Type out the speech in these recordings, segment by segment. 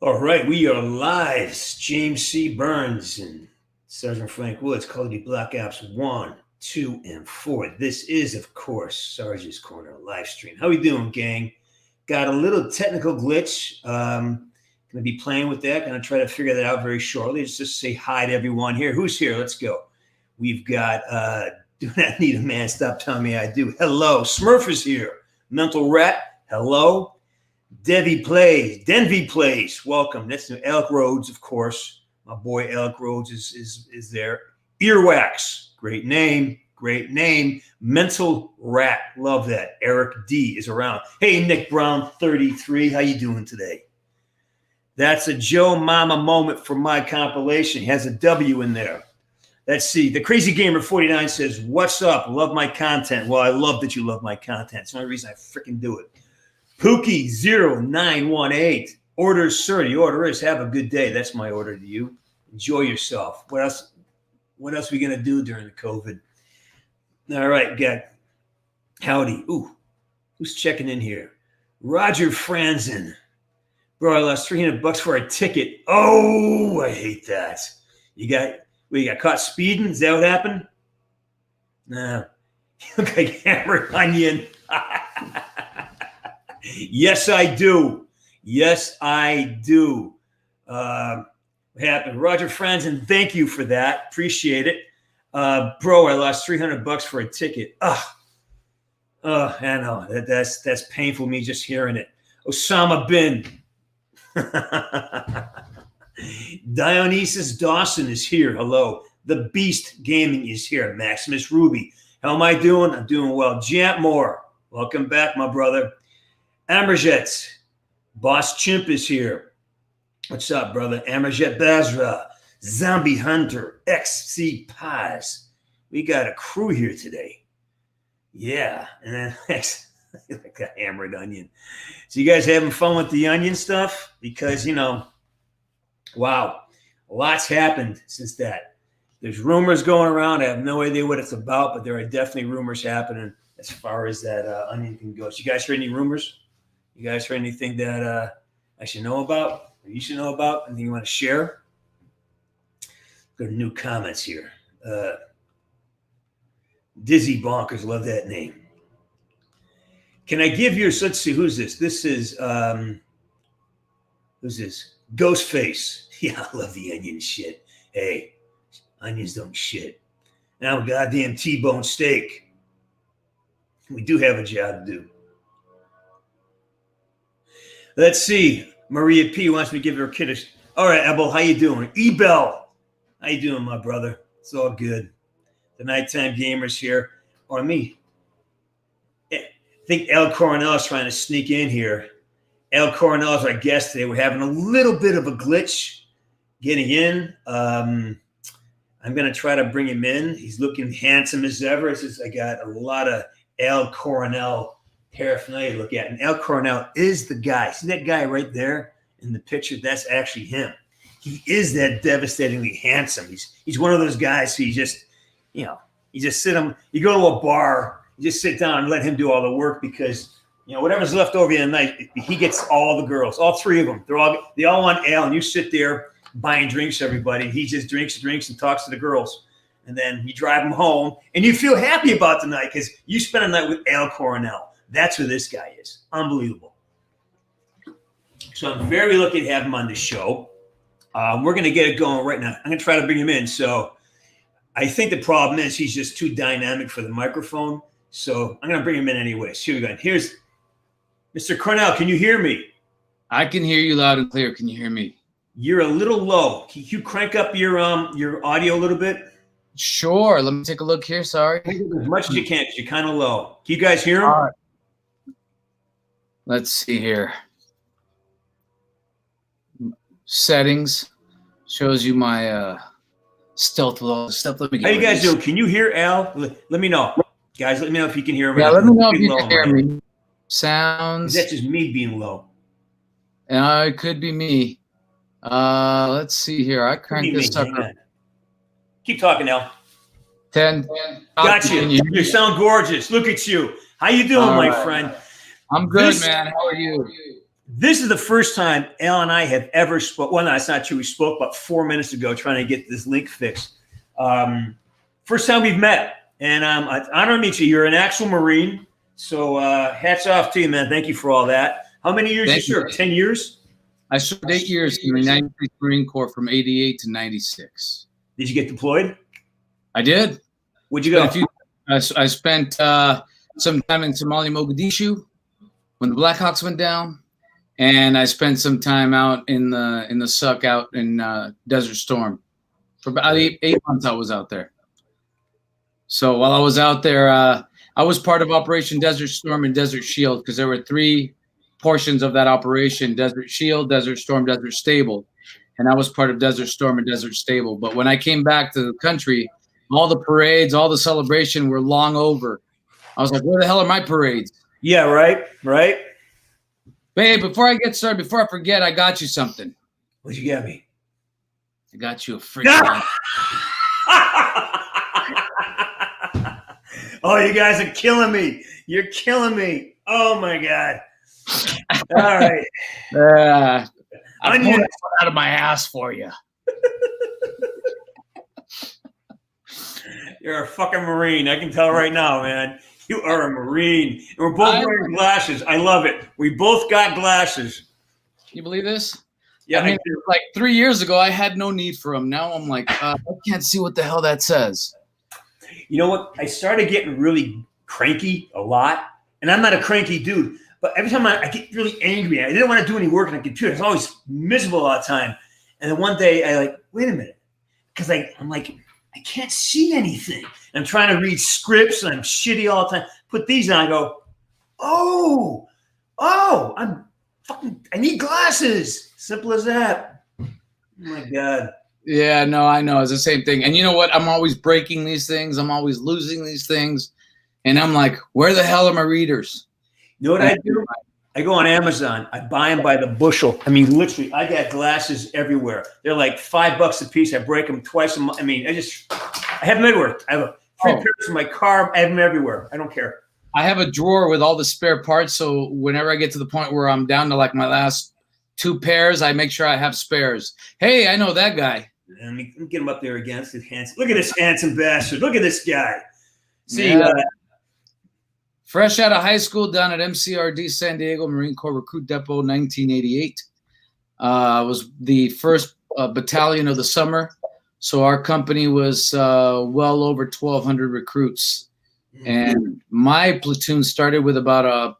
All right, we are live. It's James C Burns and Sergeant Frank Woods, Call of Duty Black Ops 1, 2, and 4. This is, of course, Sarge's Corner live stream. How we doing, gang? Got a little technical glitch. Going to be playing with that. Going to try to figure that out very shortly. Let's just say hi to everyone here. Who's here? Let's go. We've got, do not need a man. Stop telling me I do. Hello. Smurf is here. Mental Rat. Hello. Denvy Plays. Welcome. That's Alec Rhodes, of course. My boy Alec Rhodes is there. Earwax. Great name. Mental Rat. Love that. Eric D is around. Hey, Nick Brown, 33. How you doing today? That's a Joe Mama moment from my compilation. He has a W in there. Let's see. The Crazy Gamer 49 says, "What's up? Love my content." Well, I love that you love my content. It's the only reason I freaking do it. Pookie 0918. Orders, sir. The order is have a good day. That's my order to you. Enjoy yourself. What else are we going to do during the COVID? All right, got howdy. Ooh, who's checking in here? Roger Franzen. Bro, I lost $300 for a ticket. Oh, I hate that. You got caught speeding? Is that what happened? No. You look like Hammered Onion. Yes, I do. What happened? Roger Franzen, thank you for that. Appreciate it. Bro, I lost $300 for a ticket. I know. That's painful, me just hearing it. Osama Bin. Dionysus Dawson is here. Hello. The Beast Gaming is here. Maximus Ruby. How am I doing? I'm doing well. Jant Moore. Welcome back, my brother. Amerjet. Boss Chimp is here. What's up, brother? Amerjet Basra. Zombie Hunter. XC Paz. We got a crew here today. Yeah. And then like a hammered onion. So you guys having fun with the onion stuff? Because, wow, lots happened since that. There's rumors going around. I have no idea what it's about, but there are definitely rumors happening as far as that onion can go. So you guys heard any rumors? You guys heard anything that I should know about or you should know about? Anything you want to share? Got new comments here. Dizzy Bonkers, love that name. Can I give you, let's see, who's this? This is, who's this? Ghostface. Yeah, I love the onion shit. Hey, onions don't shit. Now, goddamn T-bone steak. We do have a job to do. Let's see. Maria P wants me to give her a kiddish. All right, Ebel, how you doing? Ebel, how you doing, my brother? It's all good. The Nighttime Gamers here. Or me. I think Al Coronel is trying to sneak in here. Al Coronel is our guest today. We're having a little bit of a glitch getting in. I'm going to try to bring him in. He's looking handsome as ever. I got a lot of Al Coronel paraphernalia to look at. And Al Coronel is the guy. See that guy right there in the picture? That's actually him. He is that devastatingly handsome. He's one of those guys who you just sit him. You go to a bar, you just sit down and let him do all the work because whatever's left over the night, he gets all the girls, all three of them. They all want Al, and you sit there buying drinks, everybody. He just drinks and talks to the girls. And then you drive him home, and you feel happy about the night because you spent a night with Al Coronel. That's who this guy is. Unbelievable. So I'm very lucky to have him on the show. We're going to get it going right now. I'm going to try to bring him in. So I think the problem is he's just too dynamic for the microphone. So I'm going to bring him in anyway. Here we go. Here's Mr. Coronel. Can you hear me? I can hear you loud and clear. Can you hear me? You're a little low. Can you crank up your audio a little bit? Sure. Let me take a look here. Sorry. As much as you can because you're kind of low. Can you guys hear him? All right. Let's see here. Settings shows you my stealth with all the stuff. Let me get How you guys doing? Can you hear Al? Let me know. Guys, let me know if you can hear him. Yeah, let me know if you can hear me. Sounds. That's just me being low. It could be me. Let's see here. I cranked this sucker. Keep talking, Al. 10. Got you. You sound gorgeous. Look at you. How you doing, my friend? I'm good, man. How are you? This is the first time Al and I have ever spoke. Well, no, that's not true. We spoke about 4 minutes ago trying to get this link fixed. First time we've met. And it's an honor to meet you. You're an actual Marine. So hats off to you, man. Thank you for all that. How many years did you serve? 10 years? I served 8 years in the United States Marine Corps from 88 to 96. Did you get deployed? I did. Where'd you go? I spent some time in Somalia, Mogadishu, when the Blackhawks went down. And I spent some time out in the suck out in Desert Storm. For about eight months I was out there. So while I was out there, I was part of Operation Desert Storm and Desert Shield because there were 3 portions of that operation: Desert Shield, Desert Storm, Desert Stable. And I was part of Desert Storm and Desert Stable. But when I came back to the country, all the parades, all the celebration were long over. I was like, where the hell are my parades? Yeah, right. Babe, before I get started, before I forget, I got you something. What'd you get me? I got you a freaking Oh, you guys are killing me. You're killing me. Oh, my God. All right. I pulled it out of my ass for you. You're a fucking Marine. I can tell right now, man. You are a Marine. And we're both wearing glasses. I love it. We both got glasses. You believe this? Yeah, I mean, like 3 years ago, I had no need for them. Now I'm like, I can't see what the hell that says. You know what? I started getting really cranky a lot. And I'm not a cranky dude. But every time I get really angry, I didn't want to do any work on the computer. I was always miserable all the time. And then one day I like, wait a minute. Because I'm like, I can't see anything. And I'm trying to read scripts and I'm shitty all the time. Put these on, I go, I need glasses. Simple as that. Oh my God. Yeah, no, I know. It's the same thing. And you know what? I'm always breaking these things. I'm always losing these things. And I'm like, where the hell are my readers? You know what I do? I go on Amazon. I buy them by the bushel. I mean, literally, I got glasses everywhere. They're like $5 a piece. I break them twice a month. I mean, I have them everywhere. I have 3 pairs in my car. I have them everywhere. I don't care. I have a drawer with all the spare parts. So whenever I get to the point where I'm down to like my last 2 pairs, I make sure I have spares. Hey, I know that guy. Let me get him up there again. Look at this handsome bastard. Look at this guy. See, yeah. Fresh out of high school down at MCRD San Diego Marine Corps Recruit Depot, 1988. Was the first battalion of the summer. So our company was well over 1,200 recruits. And my platoon started with about, I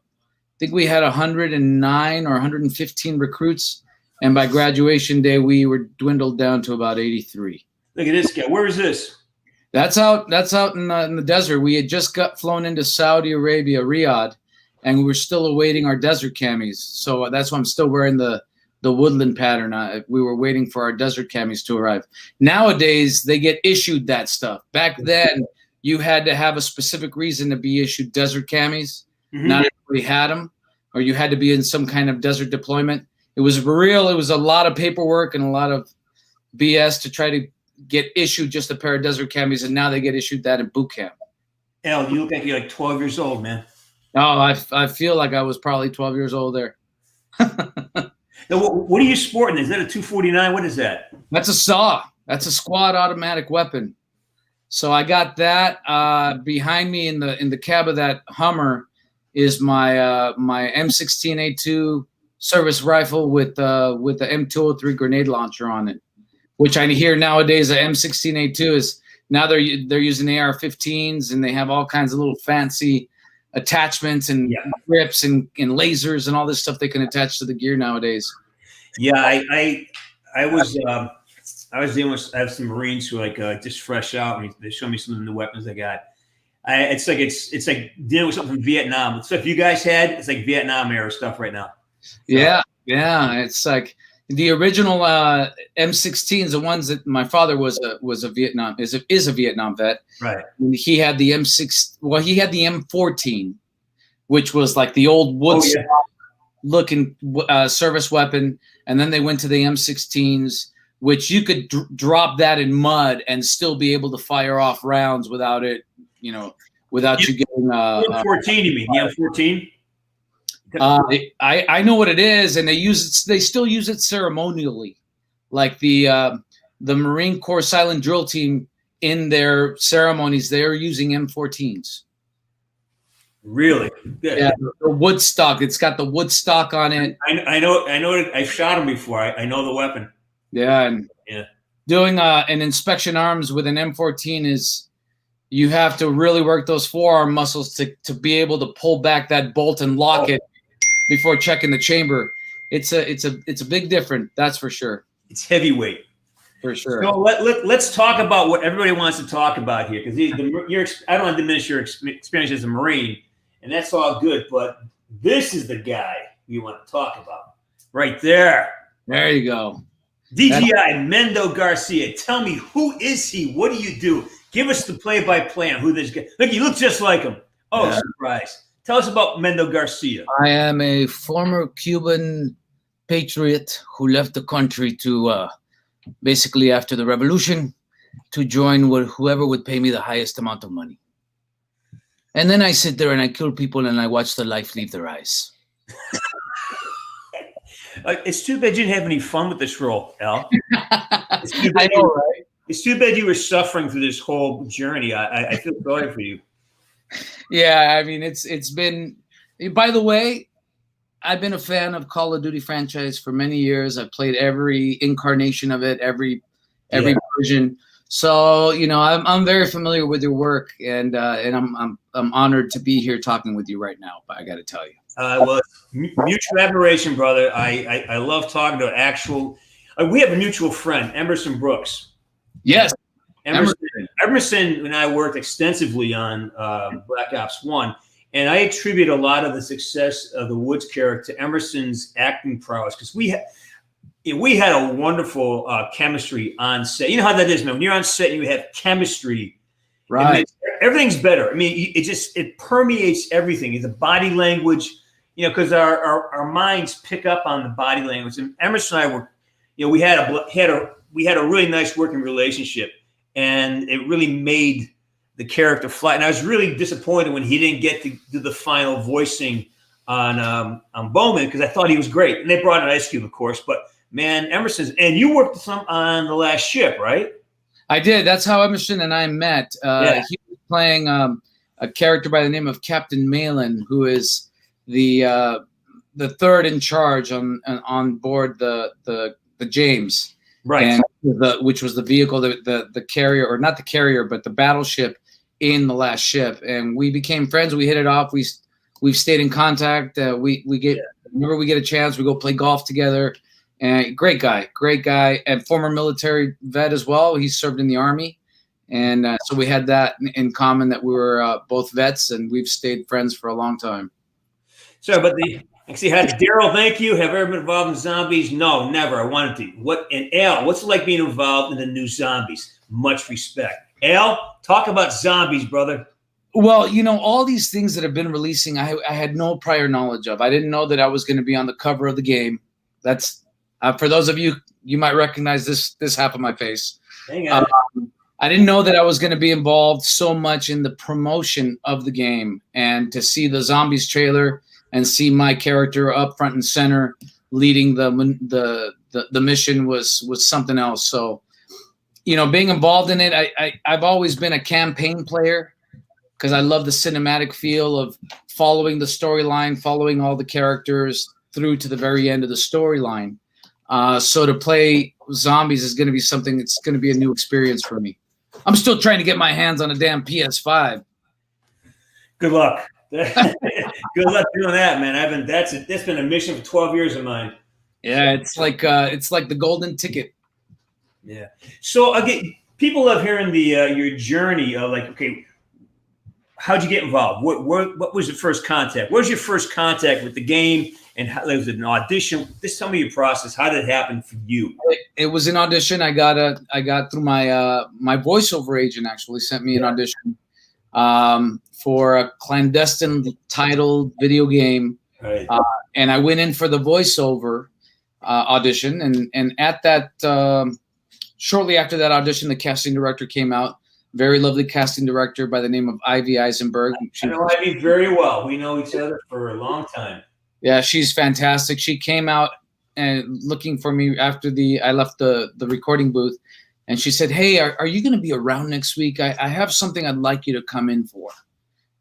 think we had 109 or 115 recruits. And by graduation day, we were dwindled down to about 83. Look at this guy. Where is this? That's out in the desert. We had just got flown into Saudi Arabia, Riyadh, and we were still awaiting our desert camis. So that's why I'm still wearing the woodland pattern. We were waiting for our desert camis to arrive. Nowadays, they get issued that stuff. Back then, you had to have a specific reason to be issued desert camis. Mm-hmm. Not everybody had them, or you had to be in some kind of desert deployment. It was a lot of paperwork and a lot of BS to try to get issued just a pair of desert camis, and now they get issued that in boot camp. Al, you look like you're like 12 years old, man. Oh, I feel like I was probably 12 years old there. Now, what are you sporting? Is that a 249? What is that? That's a SAW. That's a squad automatic weapon. So I got that. Behind me in the cab of that Hummer is my my M16A2 service rifle with the M203 grenade launcher on it. Which I hear nowadays, the M16A2 is now they're using AR-15s, and they have all kinds of little fancy attachments and grips and lasers and all this stuff they can attach to the gear nowadays. Yeah, I was dealing with, I have some Marines who like just fresh out, and they show me some of the weapons they got. It's like dealing with something from Vietnam. The stuff you guys had, it's like Vietnam era stuff right now. So. Yeah, it's like. The original M16s, the ones that my father is a Vietnam vet. Right. And he had the M6. Well, he had the M14, which was like the old wood looking service weapon, and then they went to the M16s, which you could drop that in mud and still be able to fire off rounds without it, without you getting. M14, you mean the M14? I know what it is, and they still use it ceremonially, like the Marine Corps Silent Drill Team in their ceremonies. They're using M14s. Really? Good. Yeah, the wood stock. It's got the wood stock on it. I know. I've shot them before. I know the weapon. Yeah, and yeah. Doing an inspection arms with an M14 is, you have to really work those forearm muscles to be able to pull back that bolt and lock it before checking the chamber. It's a big difference, that's for sure. It's heavyweight. For sure. So let's talk about what everybody wants to talk about here, because I don't want to diminish your experience as a Marine, and that's all good, but this is the guy we want to talk about right there. There you go. Dji Mendo Garcia. Tell me, who is he? What do you do? Give us the play-by-play on who this guy. Look, you look just like him. Oh, yeah. Surprise. Tell us about Mendo Garcia. I am a former Cuban patriot who left the country to basically after the revolution to join with whoever would pay me the highest amount of money. And then I sit there and I kill people and I watch the life leave their eyes. It's too bad you didn't have any fun with this role, Al. I know, right? It's too bad you were suffering through this whole journey. I feel sorry for you. Yeah, I mean, it's been. By the way, I've been a fan of Call of Duty franchise for many years. I've played every incarnation of it, every version. So I'm very familiar with your work, and I'm honored to be here talking with you right now. But I got to tell you. Well, mutual admiration, brother. I love talking to actual. We have a mutual friend, Emerson Brooks. Yes, Emerson and I worked extensively on Black Ops 1, and I attribute a lot of the success of the Woods character to Emerson's acting prowess, because we had a wonderful chemistry on set. You know how that is, man. When you're on set and you have chemistry, right? Everything's better. I mean, it permeates everything. The body language, because our minds pick up on the body language. And Emerson and I were, we had a really nice working relationship, and it really made the character fly. And I was really disappointed when he didn't get to do the final voicing on Bowman, because I thought he was great. And they brought in Ice Cube, of course, but man, Emerson's, and you worked some on The Last Ship, right? I did. That's how Emerson and I met. He was playing a character by the name of Captain Malin, who is the third in charge on board the James, right? And which was the vehicle, the carrier, or not the carrier, but the battleship in The Last Ship. And we became friends. We hit it off. We've stayed in contact. Whenever we get a chance, we go play golf together. And great guy, and former military vet as well. He served in the Army, and so we had that in common, that we were both vets, and we've stayed friends for a long time. So, but Daryl, thank you. Have I ever been involved in zombies? No, never. I wanted to. And Al, what's it like being involved in the new zombies? Much respect. Al, talk about zombies, brother. Well, all these things that have been releasing, I had no prior knowledge of. I didn't know that I was going to be on the cover of the game. That's for those of you might recognize this half of my face. Hang on. I didn't know that I was going to be involved so much in the promotion of the game, and to see the zombies trailer and see my character up front and center leading the mission was something else. So, being involved in it, I've always been a campaign player, because I love the cinematic feel of following the storyline, following all the characters through to the very end of the storyline. So to play zombies is going to be something that's going to be a new experience for me. I'm still trying to get my hands on a damn PS5. Good luck. Good luck doing that, man. That's been a mission for 12 years of mine. Yeah, it's like the golden ticket. Yeah. So again, people love hearing your journey of okay, how'd you get involved? What was your first contact? What was your first contact with the game? And how, was it an audition? Just tell me your process. How did it happen for you? It was an audition. I got through my voiceover agent. Actually sent me an audition for a clandestine titled video game, right. And I went in for the voiceover audition. And at that shortly after that audition, the casting director came out. Very lovely casting director by the name of Ivy Eisenberg. I know Ivy very well. We know each other for a long time. Yeah, she's fantastic. She came out and looking for me after I left the recording booth, and she said, "Hey, are you going to be around next week? I have something I'd like you to come in for."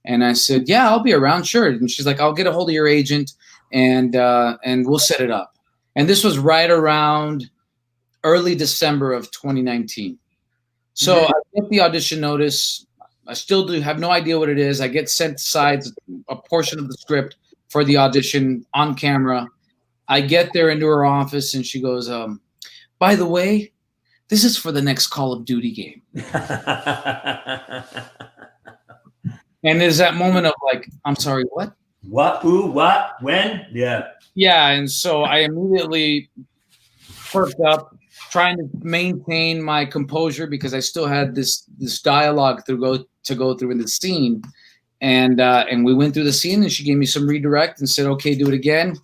And I said, "Yeah, I'll be around, sure." And she's like, "I'll get a hold of your agent, and we'll set it up." And this was right around early December of 2019. So I get the audition notice. I still have no idea what it is. I get sent aside a portion of the script for the audition on camera. I get there into her office, and she goes, "By the way, this is for the next Call of Duty game." And there's that moment of like, I'm sorry, what? What? Who? What? When? Yeah. Yeah, and so I immediately perked up, trying to maintain my composure because I still had this dialogue to go through in the scene, and we went through the scene, and she gave me some redirect and said, "Okay, do it again."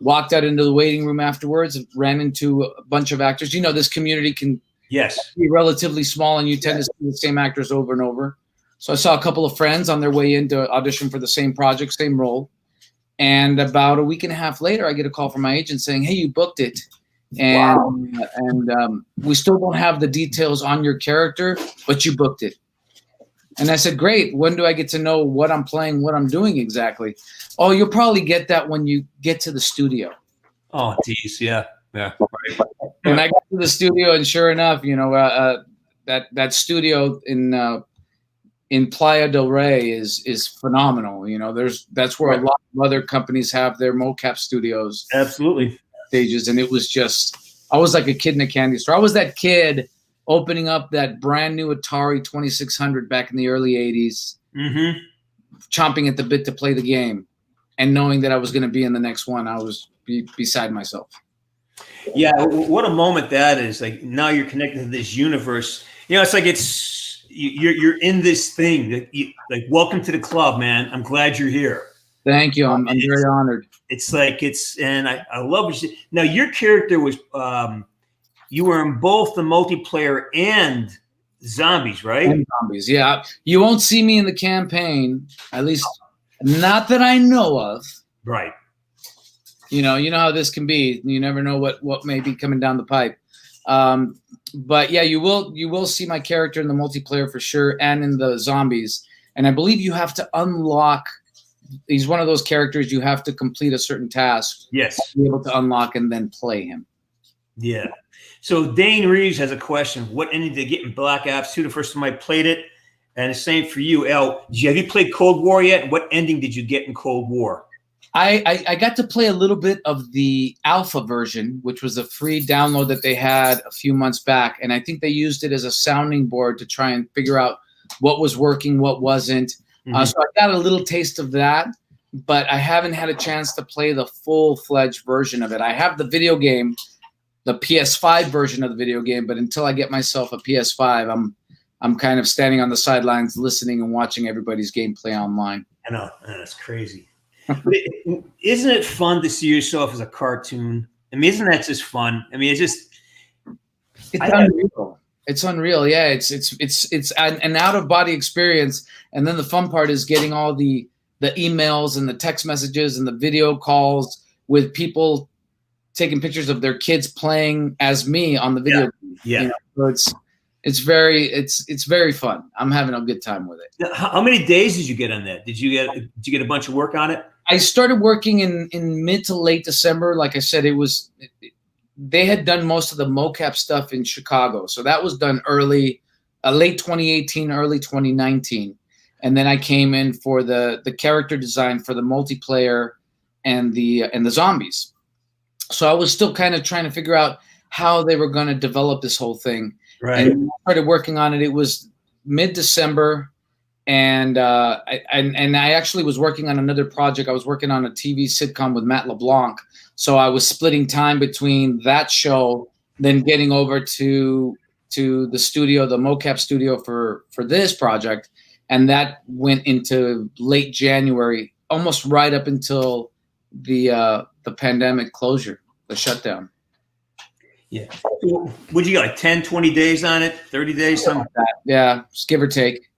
Walked out into the waiting room afterwards, ran into a bunch of actors. You know, this community can be relatively small, and you tend to see the same actors over and over. So I saw a couple of friends on their way in to audition for the same project, same role. And about a week and a half later, I get a call from my agent saying, "Hey, you booked it. And we still don't have the details on your character, but you booked it." And I said, "Great. When do I get to know what I'm playing, what I'm doing exactly?" "Oh, you'll probably get that when you get to the studio." Oh, geez. Yeah. Yeah. And I got to the studio, and sure enough, you know, that studio in Playa del Rey is phenomenal. You know, that's where a lot of other companies have their mocap studios. Absolutely. Stages, and it was just, I was like a kid in a candy store. I was that kid opening up that brand new Atari 2600 back in the early 80s, chomping at the bit to play the game, and knowing that I was going to be in the next one. I was beside myself. Yeah, what a moment that is. Like, now you're connected to this universe. You know, it's like you're in this thing. Like, welcome to the club, man. I'm glad you're here. Thank you. I'm very honored. It's like and I love what you said. Now, your character was you were in both the multiplayer and zombies, right? And zombies, yeah. You won't see me in the campaign, at least not that I know of. Right. You know how this can be. You never know what may be coming down the pipe. But yeah, you will see my character in the multiplayer for sure, and in the zombies. And I believe you have to unlock. He's one of those characters you have to complete a certain task. Yes. To be able to unlock and then play him. Yeah. So Dane Reeves has a question. What ending did you get in Black Ops 2? The first time I played it. And the same for you, El. Have you played Cold War yet? What ending did you get in Cold War? I got to play a little bit of the alpha version, which was a free download that they had a few months back. And I think they used it as a sounding board to try and figure out what was working, what wasn't. So I got a little taste of that, but I haven't had a chance to play the full-fledged version of it. I have the video game, the PS5 version of the video game, but until I get myself a PS5, I'm kind of standing on the sidelines listening and watching everybody's gameplay online. I know. That's crazy. Isn't it fun to see yourself as a cartoon? I mean, isn't that just fun? I mean, it's unreal. It's unreal. Yeah, it's an out-of-body experience. And then the fun part is getting all the emails and the text messages and the video calls with people taking pictures of their kids playing as me on the video. Yeah. You know? So it's very fun. I'm having a good time with it. How many days did you get on that? Did you get a bunch of work on it? I started working in mid to late December. Like I said, they had done most of the mocap stuff in Chicago. So that was done early, late 2018, early 2019. And then I came in for the character design for the multiplayer and the zombies. So I was still kind of trying to figure out how they were going to develop this whole thing. Right. And I started working on it. It was mid-December. And I actually was working on another project. I was working on a TV sitcom with Matt LeBlanc. So I was splitting time between that show, then getting over to the studio, the mocap studio for this project. And that went into late January, almost right up until the pandemic closure, the shutdown. Yeah. Would you get like 10, 20 days on it, 30 days, something like that? Yeah, just give or take.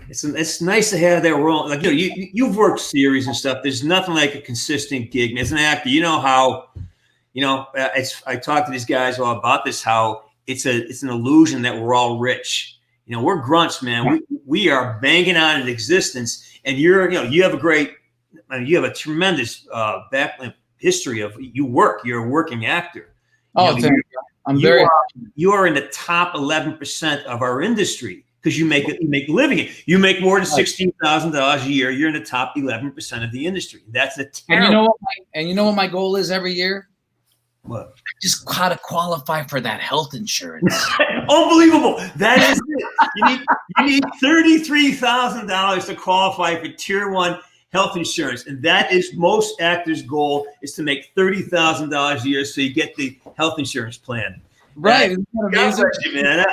it's nice to have that role. Like, you've worked series and stuff. There's nothing like a consistent gig. As an actor, you know how, I talk to these guys all about this, how it's an illusion that we're all rich. We're grunts, man. We are banging on in existence, and you have a tremendous history of You're a working actor. You are in the top 11% of our industry because you make a living. You make more than $16,000 a year. You're in the top 11% of the industry. That's a terrible. And you know what my goal is every year? What? Just gotta qualify for that health insurance. Unbelievable. That is it. You need $33,000 to qualify for Tier 1 health insurance. And that is most actors' goal, is to make $30,000 a year so you get the health insurance plan. Right. God bless you, man.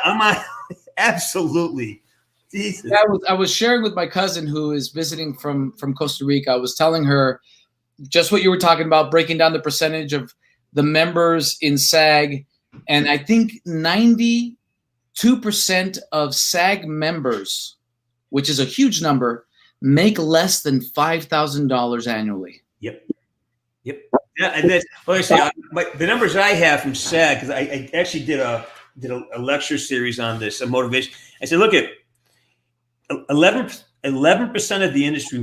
Absolutely. Jesus. I was sharing with my cousin who is visiting from Costa Rica. I was telling her just what you were talking about, breaking down the percentage of the members in SAG. And I think 92% of SAG members, which is a huge number, make less than $5,000 annually. Yep. Yeah, and that's the numbers I have from SAG, because I actually did a lecture series on this, a motivation. I said, look at 11% of the industry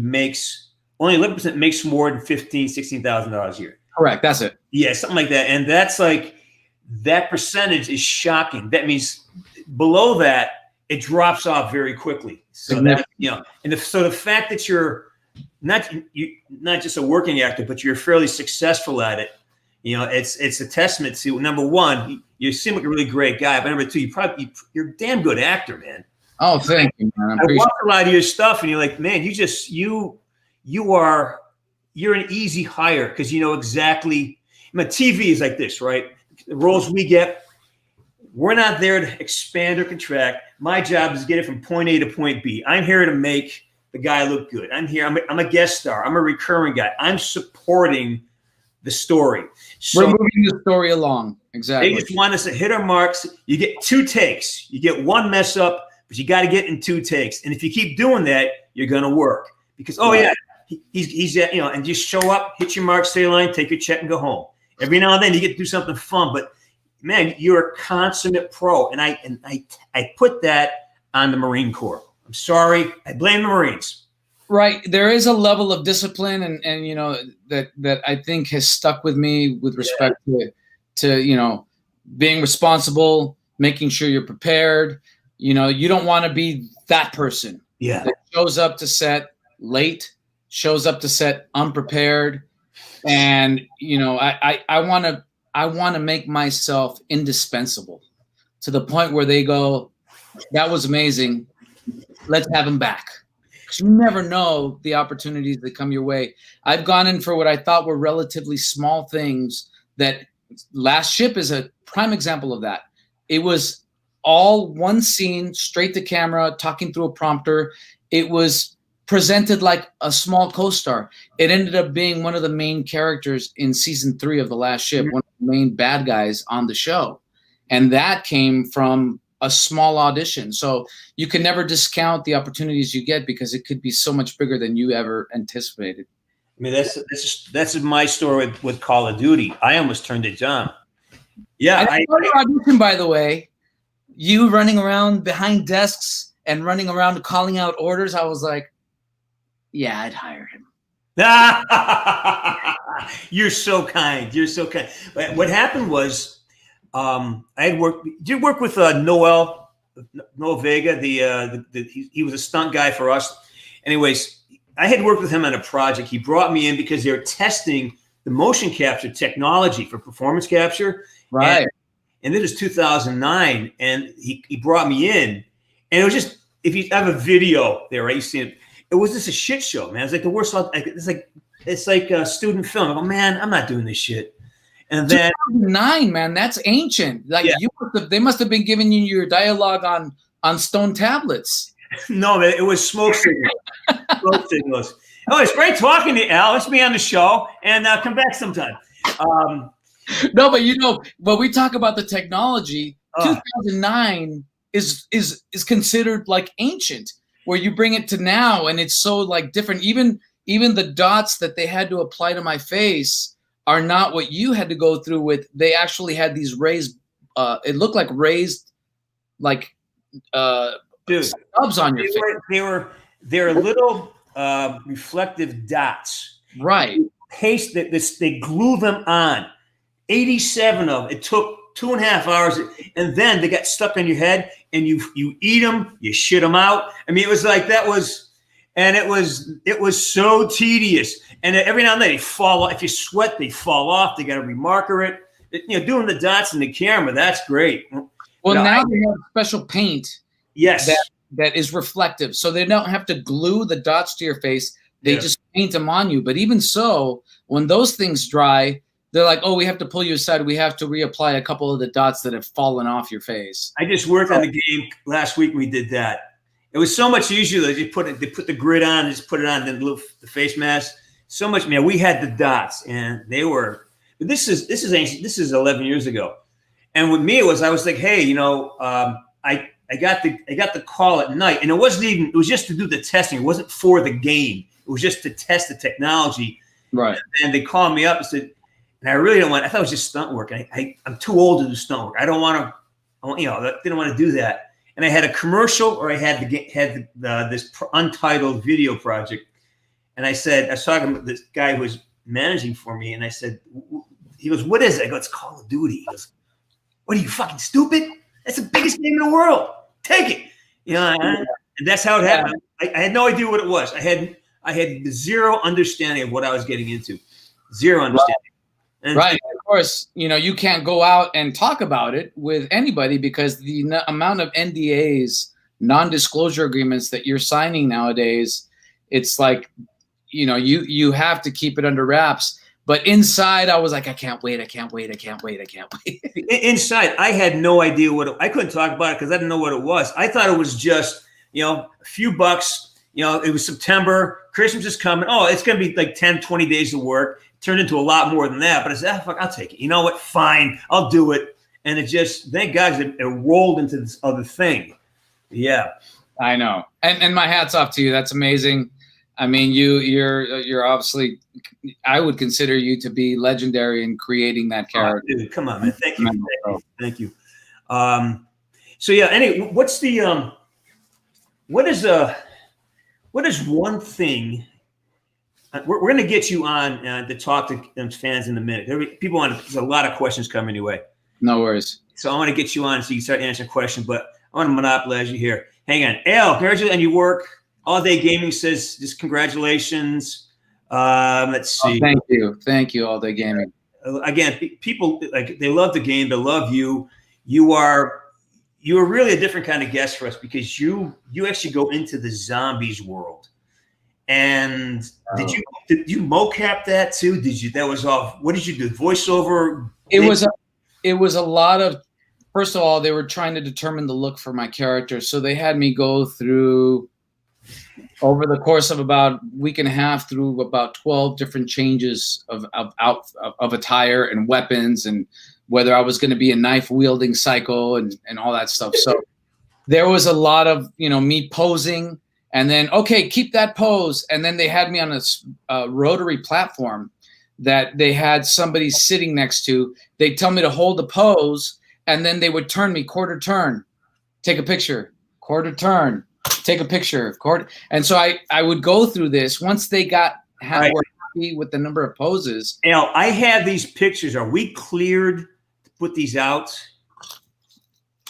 only 11% makes more than $16,000 a year. Correct. That's it. Yeah, something like that. And that's that percentage is shocking. That means below that, it drops off very quickly. So that, so the fact that you're not just a working actor, but you're fairly successful at it, it's a testament to, number one, you seem like a really great guy, but number two, you're a damn good actor, man. Oh, thank you, man. I watch a lot of your stuff, and you're like, man, you're an easy hire, because you know exactly. TV is like this, right? The roles we get, we're not there to expand or contract. My job is to get it from point A to point B. I'm here to make the guy look good. I'm a guest star. I'm a recurring guy. I'm supporting the story. So we're moving the story along. Exactly. They just want us to hit our marks. You get 2 takes. You get 1 mess up, but you got to get in 2 takes. And if you keep doing that, you're going to work. Because, he's and just show up, hit your mark, stay in line, take your check, and go home. Every now and then you get to do something fun, but man, you're a consummate pro. And I put that on the Marine Corps. I'm sorry. I blame the Marines. Right. There is a level of discipline and that I think has stuck with me with respect to being responsible, making sure you're prepared. You don't want to be that person that shows up to set late, shows up to set unprepared. And, I want to make myself indispensable to the point where they go, that was amazing. Let's have him back. Because you never know the opportunities that come your way. I've gone in for what I thought were relatively small things. That Last Ship is a prime example of that. It was all one scene, straight to camera, talking through a prompter. It was presented like a small co-star. It ended up being one of the main characters in season 3 of The Last Ship, one of the main bad guys on the show. And that came from a small audition. So you can never discount the opportunities you get, because it could be so much bigger than you ever anticipated. I mean, that's my story with Call of Duty. I almost turned it down. Yeah. I audition, by the way, you running around behind desks and running around calling out orders. I was like, yeah, I'd hire him. You're so kind. You're so kind. What happened was, I had worked. Did you work with Noel Vega? He was a stunt guy for us. Anyways, I had worked with him on a project. He brought me in because they were testing the motion capture technology for performance capture. Right. And this was 2009, and he brought me in, and it was just, if you have a video there, right? You see it. It was just a shit show, man. It's like the worst. It's like a student film. I go, man, I'm not doing this shit. And then 2009, man, that's ancient. Like they must have been giving you your dialogue on stone tablets. No, man, it was smoke signals. Smoke signals. Oh, it's great talking to you, Al. Let's be on the show and come back sometime. No, but when we talk about the technology, 2009 is considered like ancient. where you bring it to now, and it's so like different. Even the dots that they had to apply to my face are not what you had to go through with. They actually had these raised. It looked like raised, like Dude, stubs on your face. They're little reflective dots. Right. Paste that they glue them on. 87 of them. It took 2.5 hours, and then they got stuck on your head, and you eat them, you shit them out. I mean, it was like that was, and it was so tedious. And every now and then they fall off. If you sweat, they fall off. They got to remarker it. You know, doing the dots in the camera, that's great. Well, now they have special paint. Yes. That is reflective, so they don't have to glue the dots to your face. They just paint them on you. But even so, when those things dry, they're like, oh, we have to pull you aside. We have to reapply a couple of the dots that have fallen off your face. I just worked on the game last week. We did that. It was so much easier. They put the grid on, just put it on, then the face mask. So much, man. We had the dots, and they were. But this is ancient. This is 11 years ago, and with me, I was like, hey, you know, I got the call at night, and it wasn't even. It was just to do the testing. It wasn't for the game. It was just to test the technology. Right. And they called me up and said, and I really don't want. I thought it was just stunt work. I'm too old to do stunt work. I don't want to. You know, I didn't want to do that. And I had a commercial, or I had this untitled video project. And I said, I was talking to this guy who was managing for me, and I said, he goes, "What is it?" I go, "It's Call of Duty." He goes, "What are you, fucking stupid? That's the biggest game in the world. Take it." You know, and that's how it happened. I had no idea what it was. I had zero understanding of what I was getting into. Zero understanding. And right. Of course, you know, you can't go out and talk about it with anybody because the amount of NDAs, non-disclosure agreements that you're signing nowadays, it's like, you know, you have to keep it under wraps. But inside, I was like, I can't wait. Inside, I had no idea I couldn't talk about it because I didn't know what it was. I thought it was just, you know, a few bucks. You know, it was September, Christmas is coming. Oh, it's going to be like 10, 20 days of work. It turned into a lot more than that. But I said, fuck, I'll take it. You know what? Fine. I'll do it. And it just, thank God, it rolled into this other thing. Yeah. I know. And my hat's off to you. That's amazing. I mean, you're obviously, I would consider you to be legendary in creating that character. Oh, dude, come on, man. Thank you. So yeah, anyway, what is one thing? We're going to get you on to talk to fans in a minute. There's a lot of questions coming your way. No worries. So I want to get you on so you can start answering questions, but I want to monopolize you here. Hang on. Al, congratulations on your work. All Day Gaming says just congratulations. Let's see. Oh, thank you, All Day Gaming. Again, people they love the game. They love you. You are really a different kind of guest for us because you actually go into the zombies world. And did you mocap that too? That was off. What did you do? Voiceover? It was a lot of. First of all, they were trying to determine the look for my character, so they had me go through. Over the course of about a week and a half, through about 12 different changes of attire and weapons, and whether I was going to be a knife wielding psycho and all that stuff. So there was a lot of, you know, me posing, and then, okay, keep that pose. And then they had me on a rotary platform that they had somebody sitting next to. They'd tell me to hold the pose, and then they would turn me quarter turn, take a picture, quarter turn, take a picture, and so I would go through this. Once they were happy with the number of poses. Now, I have these pictures. Are we cleared to put these out?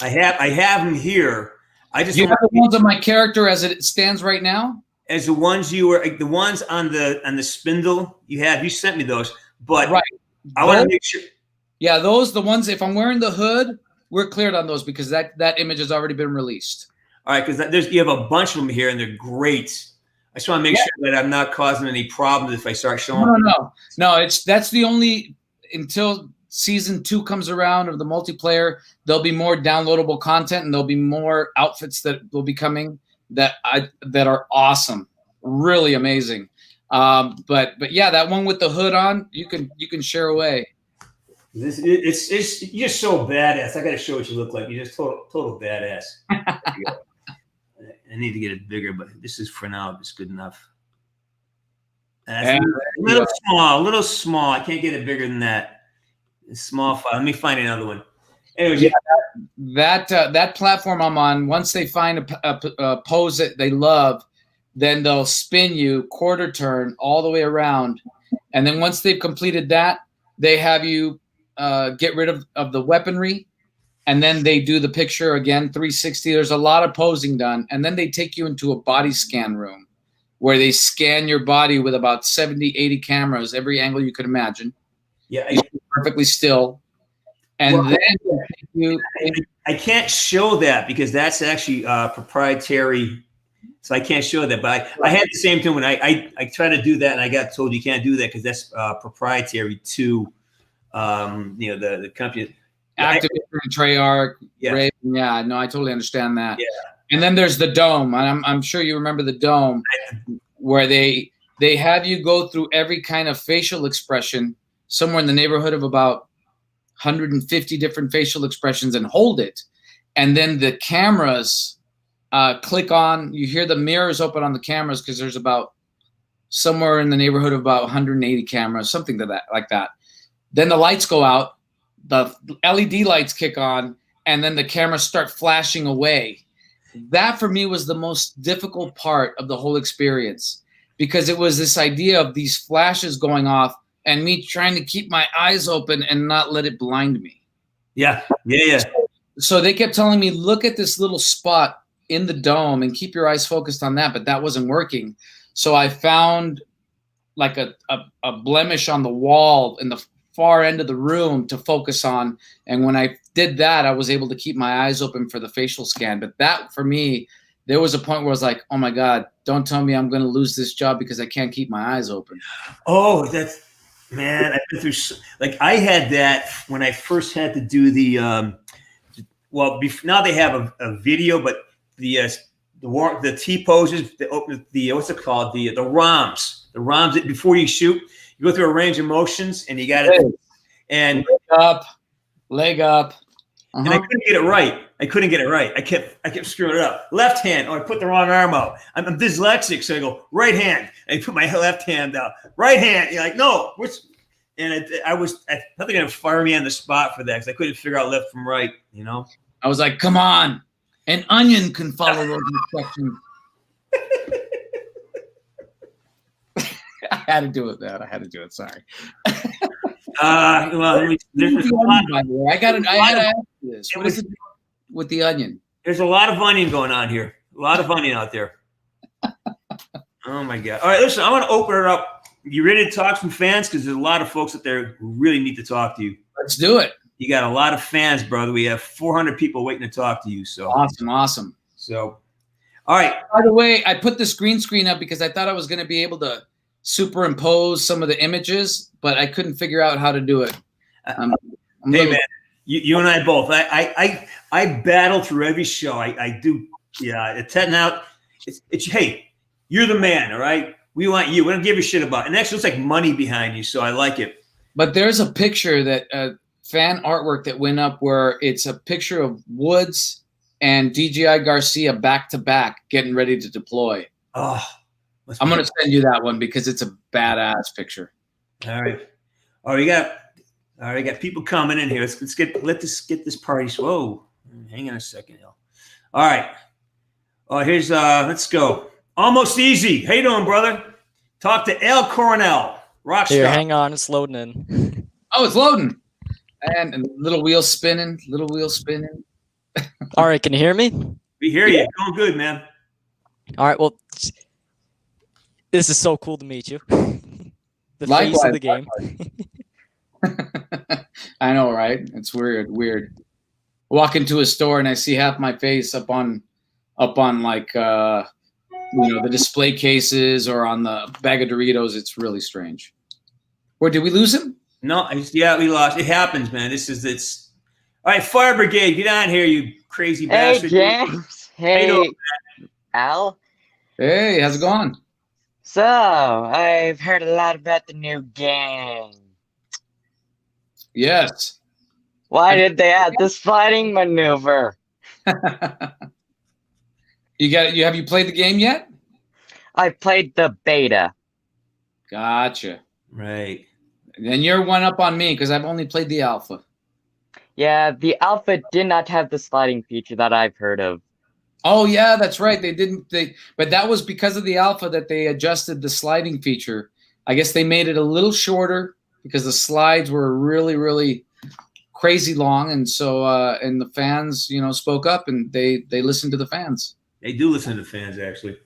I have them here. I just you have the ones of my character as it stands right now. As the ones the ones on the spindle you sent me those, but right. I want to make sure. Yeah, the ones. If I'm wearing the hood, we're cleared on those because that image has already been released. All right, because you have a bunch of them here, and they're great. I just want to make sure that I'm not causing any problems if I start showing. No. That's the only until season 2 comes around of the multiplayer. There'll be more downloadable content, and there'll be more outfits that will be coming that are awesome, really amazing. But yeah, that one with the hood on, you can share away. You're so badass. I got to show what you look like. You're just total badass. I need to get it bigger, but this is for now. It's good enough. Yeah, a little small. I can't get it bigger than that. It's small file. Let me find another one. Anyways, that platform I'm on, once they find a pose that they love, then they'll spin you quarter turn all the way around. And then once they've completed that, they have you get rid of the weaponry. And then they do the picture again, 360. There's a lot of posing done. And then they take you into a body scan room where they scan your body with about 70, 80 cameras, every angle you could imagine. Yeah. Perfectly still. And then I can't show that because that's actually proprietary. So I can't show that. But I had the same thing when I tried to do that, and I got told you can't do that because that's proprietary to the company. Activision, Treyarch, yeah. No, I totally understand that. Yeah. And then there's the dome. And I'm sure you remember the dome where they have you go through every kind of facial expression, somewhere in the neighborhood of about 150 different facial expressions, and hold it. And then the cameras click on, you hear the mirrors open on the cameras because there's about somewhere in the neighborhood of about 180 cameras, something like that. Then the lights go out, the LED lights kick on, and then the cameras start flashing away. That for me was the most difficult part of the whole experience, because it was this idea of these flashes going off and me trying to keep my eyes open and not let it blind me. Yeah. So they kept telling me, look at this little spot in the dome and keep your eyes focused on that, but that wasn't working. So I found like a blemish on the wall in the far end of the room to focus on. And when I did that, I was able to keep my eyes open for the facial scan. But that, for me, there was a point where I was like, oh my God, don't tell me I'm going to lose this job because I can't keep my eyes open. Oh, man, I've been through, I had that when I first had to do the, now they have a video, but the T poses, what's it called? The ROMs, before you shoot, you go through a range of motions and you got it. And leg up. And I couldn't get it right. I kept screwing it up. Left hand. Oh, I put the wrong arm out. I'm dyslexic, so I go right hand. I put my left hand out. Right hand. You're like, no. And I thought they're gonna fire me on the spot for that because I couldn't figure out left from right. I was like, come on, an onion can follow those instructions. I had to do it. Sorry. There's a lot. I had to ask this. What is it with the onion? There's a lot of onion going on here. A lot of onion out there. Oh my God! All right, listen. I want to open it up. You ready to talk to some fans? Because there's a lot of folks out there who really need to talk to you. Let's do it. You got a lot of fans, brother. We have 400 people waiting to talk to you. So awesome. So, all right. By the way, I put this green screen up because I thought I was going to be able to superimpose some of the images, but I couldn't figure out how to do it. Hey man, you and I both. I battle through every show. I do. Yeah, it's heading out. It's hey, you're the man. All right, we want you. We don't give a shit about it. And actually, looks like money behind you, so I like it. But there's a picture that fan artwork that went up where it's a picture of Woods and Dji Garcia back to back getting ready to deploy. Oh. I'm going to send you that one because it's a badass picture. All right. Oh, we got people coming in here. Let's get this party. Whoa. Hang on a second. All right. Oh, here's let's go. Almost Easy. How you doing, brother? Talk to Alvaro Coronel. Rockstar. Here, hang on, it's loading in. Oh, it's loading. And little wheel spinning. All right, can you hear me? We hear you. Going good, man. All right, well, this is so cool to meet you. The face of the game. I know, right? It's weird. Walk into a store and I see half my face up on like the display cases or on the bag of Doritos. It's really strange. Or did we lose him? No, we lost. It happens, man. It's all right. Fire Brigade, get on here, you crazy bastard. Hey, James. Hey, Al. Hey, how's it going? So, I've heard a lot about the new game. Yes. Why did they add this fighting maneuver? Have you played the game yet? I played the beta. Gotcha. Right. And you're one up on me because I've only played the alpha. Yeah, the alpha did not have the sliding feature that I've heard of. Oh yeah, that's right. They didn't. But that was because of the alpha that they adjusted the sliding feature. I guess they made it a little shorter because the slides were really, really crazy long, and so and the fans, spoke up and they listened to the fans. They do listen to the fans, actually.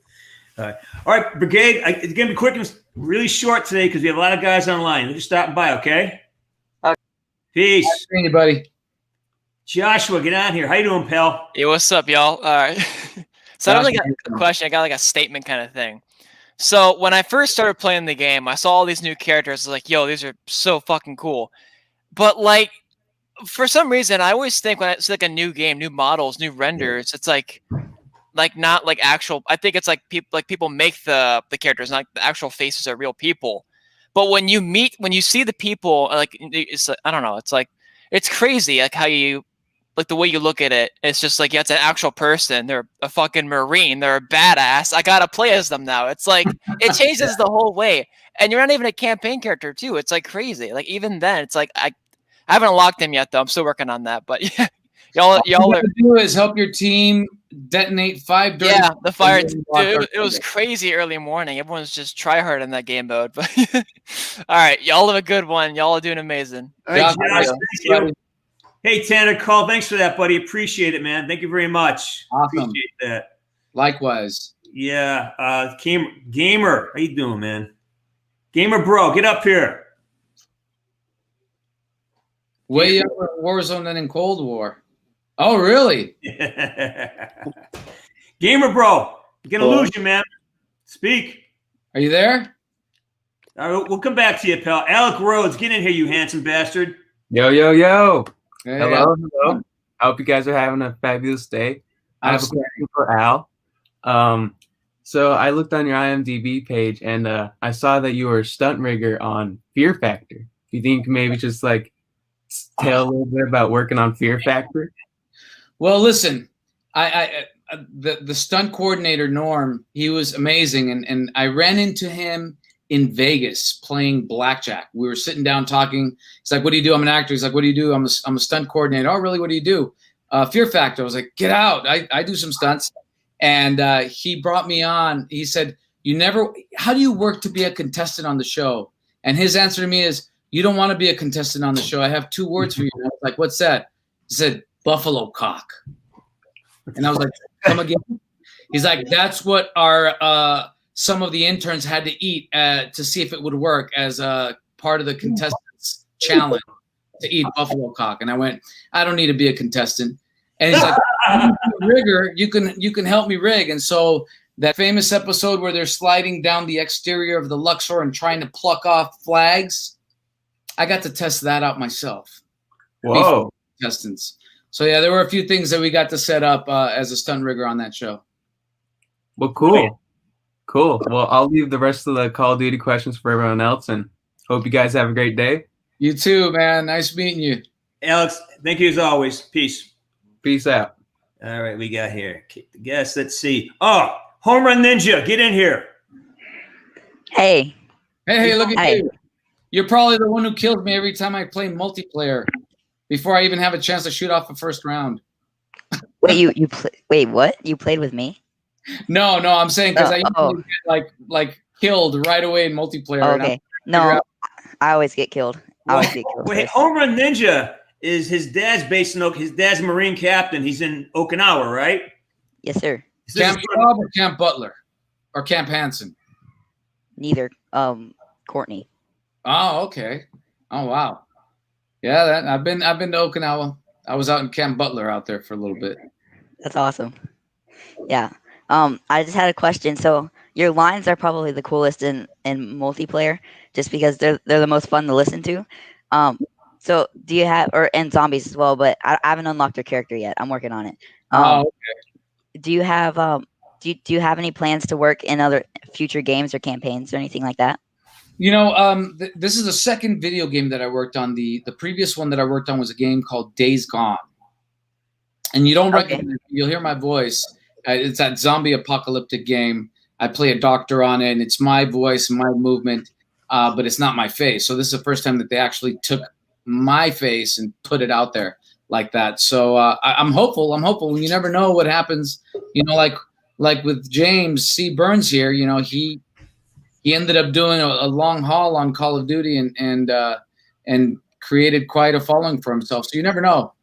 All right, Brigade. It's gonna be quick and really short today because we have a lot of guys online. They're just stopping by, okay? Okay. Peace. Nice seeing you, buddy. Joshua, get on here. How you doing, pal? Hey, what's up, y'all? All right. So I don't really got a question. I got like a statement kind of thing. So when I first started playing the game, I saw all these new characters. I was like, yo, these are so fucking cool. But like, for some reason, I always think when it's like a new game, new models, new renders, it's like not like actual. I think it's like people make the characters, not the actual faces are real people. But when you see the people, like it's I don't know, it's crazy, like how you like the way you look at it. It's just like, yeah, it's an actual person. They're a fucking Marine. They're a badass. I gotta play as them now. It's like it changes the whole way, and you're not even a campaign character too. It's like crazy. Like even then, it's like I haven't unlocked him yet though. I'm still working on that, but yeah. Y'all All you have to do is help your team detonate 5 dirty. Yeah, the fire. Dude, it was crazy early morning. Everyone's just try hard in that game mode. But all right, y'all have a good one. Y'all are doing amazing. All right, Josh, thank you. Hey, Tanner Call, thanks for that, buddy. Appreciate it, man. Thank you very much. Awesome. Appreciate that. Likewise. Yeah. Gamer, how you doing, man? Gamer bro, get up here. Way younger in Warzone than in Cold War. Oh, really? Gamer bro, I'm gonna lose you, man. Speak. Are you there? All right, we'll come back to you, pal. Alec Rhodes, get in here, you handsome bastard. Yo, yo, yo. Hey, Hello, hello. I hope you guys are having a fabulous day. I have a question for Al. So I looked on your IMDb page and I saw that you were a stunt rigger on Fear Factor. Do you think you can maybe just like tell a little bit about working on Fear Factor? Well, listen, the stunt coordinator Norm, he was amazing, and I ran into him in Vegas playing blackjack. We were sitting down talking. He's like, "What do you do?" I'm an actor. He's like, "What do you do?" I'm a stunt coordinator. "Oh, really? What do you do?" Fear Factor. I was like, "Get out! I do some stunts." And he brought me on. He said, how do you work to be a contestant on the show? And his answer to me is, "You don't want to be a contestant on the show. I have 2 words for you." And I was like, "What's that?" He said, "Buffalo cock." And I was like, "Come again?" He's like, "That's what our some of the interns had to eat to see if it would work as a part of the contestants challenge to eat buffalo cock." And I went, "I don't need to be a contestant." And he's like, "Rigger, you can help me rig." And so that famous episode where they're sliding down the exterior of the Luxor and trying to pluck off flags, I got to test that out myself. Whoa. Contestants. So yeah, there were a few things that we got to set up as a stunt rigger on that show. Well, cool. Cool. Well, I'll leave the rest of the Call of Duty questions for everyone else, and hope you guys have a great day. You too, man. Nice meeting you. Alex, thank you as always. Peace. Peace out. All right, we got here. Guess, let's see. Oh, Home Run Ninja, get in here. Hey. Hey, look at Hi. you. You're probably the one who kills me every time I play multiplayer before I even have a chance to shoot off the first round. Wait, wait, what? You played with me? No, I'm saying because I usually get like killed right away in multiplayer. Oh, and okay. No, I always get killed. I always get killed. Wait, first. Home Run Ninja is his dad's based in his dad's a Marine captain. He's in Okinawa, right? Yes, sir. Camp Schwab or Camp Butler or Camp Hansen? Neither. Courtney. Oh, okay. Oh, wow. Yeah, I've been to Okinawa. I was out in Camp Butler out there for a little bit. That's awesome. Yeah. I just had a question. So your lines are probably the coolest in multiplayer, just because they're the most fun to listen to. So do you have, and zombies as well? But I haven't unlocked your character yet. I'm working on it. Okay. Do you have do you have any plans to work in other future games or campaigns or anything like that? You know, this is the second video game that I worked on. The previous one that I worked on was a game called Days Gone. And you don't recognize me. You'll hear my voice. It's that zombie apocalyptic game. I play a doctor on it, and it's my voice and my movement, but it's not my face. So this is the first time that they actually took my face and put it out there like that. So I'm hopeful. I'm hopeful. You never know what happens. You know, like with James C Burns here. You know, he ended up doing a long haul on Call of Duty and created quite a following for himself. So you never know.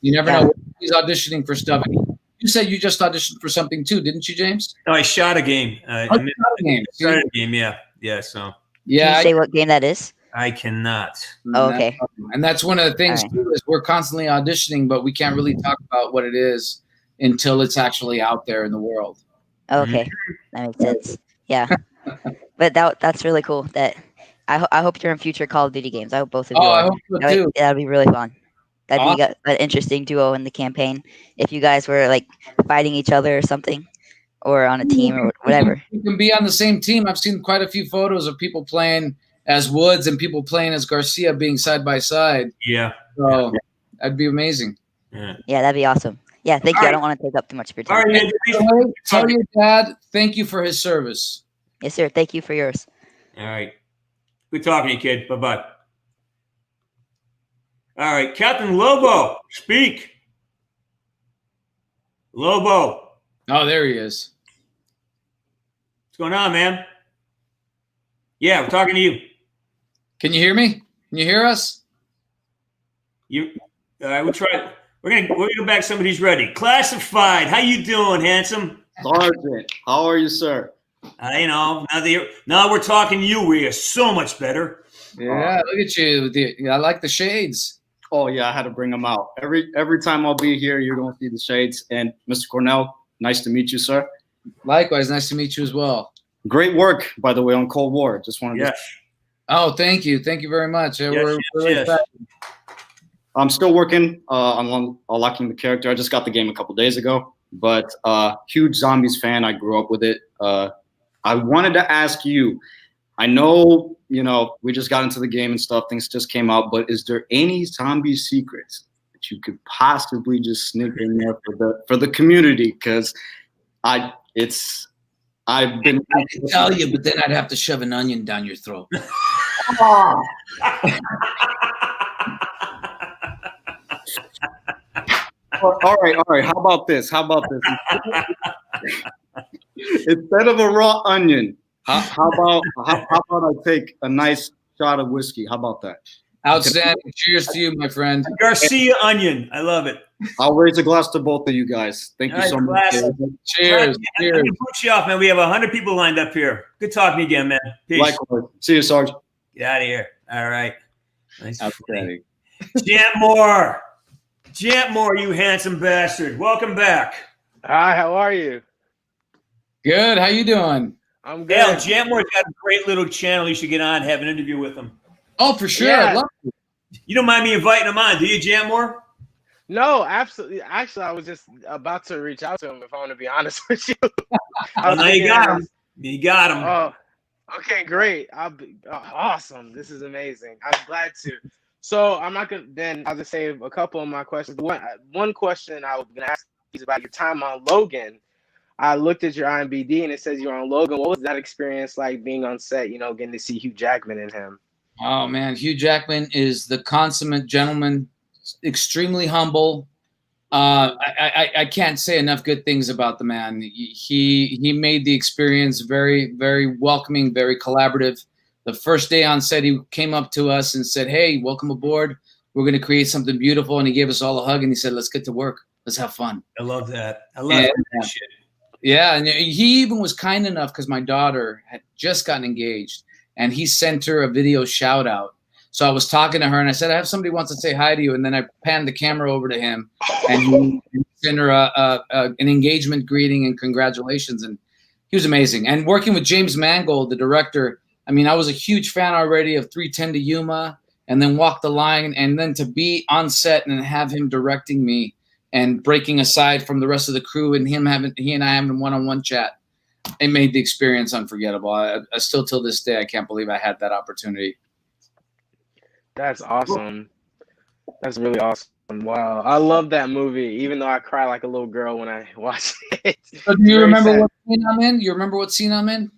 You never know. He's auditioning for stuff. You said you just auditioned for something too, didn't you, James? No, I shot a game. Shot a game. Shot a game. Yeah. So. Yeah. Can you say what game that is? I cannot. Oh, okay. And that's one of the things too, is we're constantly auditioning, but we can't really talk about what it is until it's actually out there in the world. Okay, that makes sense. Yeah, but that's really cool. That I hope you're in future Call of Duty games. I hope both of you. I hope so too. That'd be really fun. That'd be an interesting duo in the campaign if you guys were like fighting each other or something, or on a team or whatever. You can be on the same team. I've seen quite a few photos of people playing as Woods and people playing as Garcia being side by side. Yeah. So that'd be amazing. Yeah, that'd be awesome. Yeah, thank you. I don't want to take up too much of your time. All right, tell your dad thank you for his service. Yes, sir. Thank you for yours. All right. Good talking to you, kid. Bye-bye. All right, Captain Lobo, speak. Lobo. Oh, there he is. What's going on, man? Yeah, we're talking to you. Can you hear me? Can you hear us? All right, we'll try. We're gonna go back. Somebody's ready. Classified. How you doing, handsome? Sergeant, how are you, sir? You know, now we're talking to you. We are so much better. Yeah, look at you. I like the shades. Oh yeah, I had to bring them out. Every time I'll be here, you're going to see the shades. And Mr. Coronel, nice to meet you, sir. Likewise, nice to meet you as well. Great work, by the way, on Cold War. Just wanted to. Oh, thank you very much. We're really excited. I'm still working on unlocking the character. I just got the game a couple days ago, but huge Zombies fan. I grew up with it. I wanted to ask you. I know, you know, we just got into the game and stuff. Things just came out, but is there any zombie secrets that you could possibly just sneak in there for the community? Because I've been. I can tell you, but then I'd have to shove an onion down your throat. All right. How about this? Instead of a raw onion, how about I take a nice shot of whiskey? How about that? Outstanding. Cheers to you, my friend. Garcia onion. I love it. I'll raise a glass to both of you guys. Thank you so much. Cheers. I'm gonna put you off, man. We have 100 people lined up here. Good talking to you again, man. Peace. Likewise. See you, Sarge. Get out of here. All right. Nice. Outstanding. Jamp Moore, you handsome bastard. Welcome back. Hi, how are you? Good. How you doing? I'm good. Yeah, Jamp Moore's got a great little channel. You should get on and have an interview with him. Oh, for sure. Yeah. I love it. You don't mind me inviting him on, do you, Jamp Moore? No, absolutely. Actually, I was just about to reach out to him, if I want to be honest with you. Well, now you got him. You got him. Oh, okay, great. I'll be awesome. This is amazing. I'm glad to. So I'm not gonna. Then I'll just save a couple of my questions. One question I was gonna ask is about your time on Logan. I looked at your IMDb and it says you're on Logan. What was that experience like being on set? You know, getting to see Hugh Jackman in him. Oh man, Hugh Jackman is the consummate gentleman. Extremely humble. I can't say enough good things about the man. He made the experience very, very welcoming, very collaborative. The first day on set, he came up to us and said, "Hey, welcome aboard. We're going to create something beautiful." And he gave us all a hug and he said, "Let's get to work. Let's have fun." I love that. I love that shit. Yeah, and he even was kind enough because my daughter had just gotten engaged, and he sent her a video shout out. So I was talking to her, and I said, "I have somebody who wants to say hi to you." And then I panned the camera over to him, and he sent her an engagement greeting and congratulations. And he was amazing. And working with James Mangold, the director, I mean, I was a huge fan already of 3:10 to Yuma, and then Walk the Line, and then to be on set and have him directing me and breaking aside from the rest of the crew, and he and I having a one-on-one chat. It made the experience unforgettable. I still, till this day, I can't believe I had that opportunity. That's awesome. That's really awesome. Wow, I love that movie, even though I cry like a little girl when I watch it. So do you Very remember sad. what scene I'm in? You remember what scene I'm in?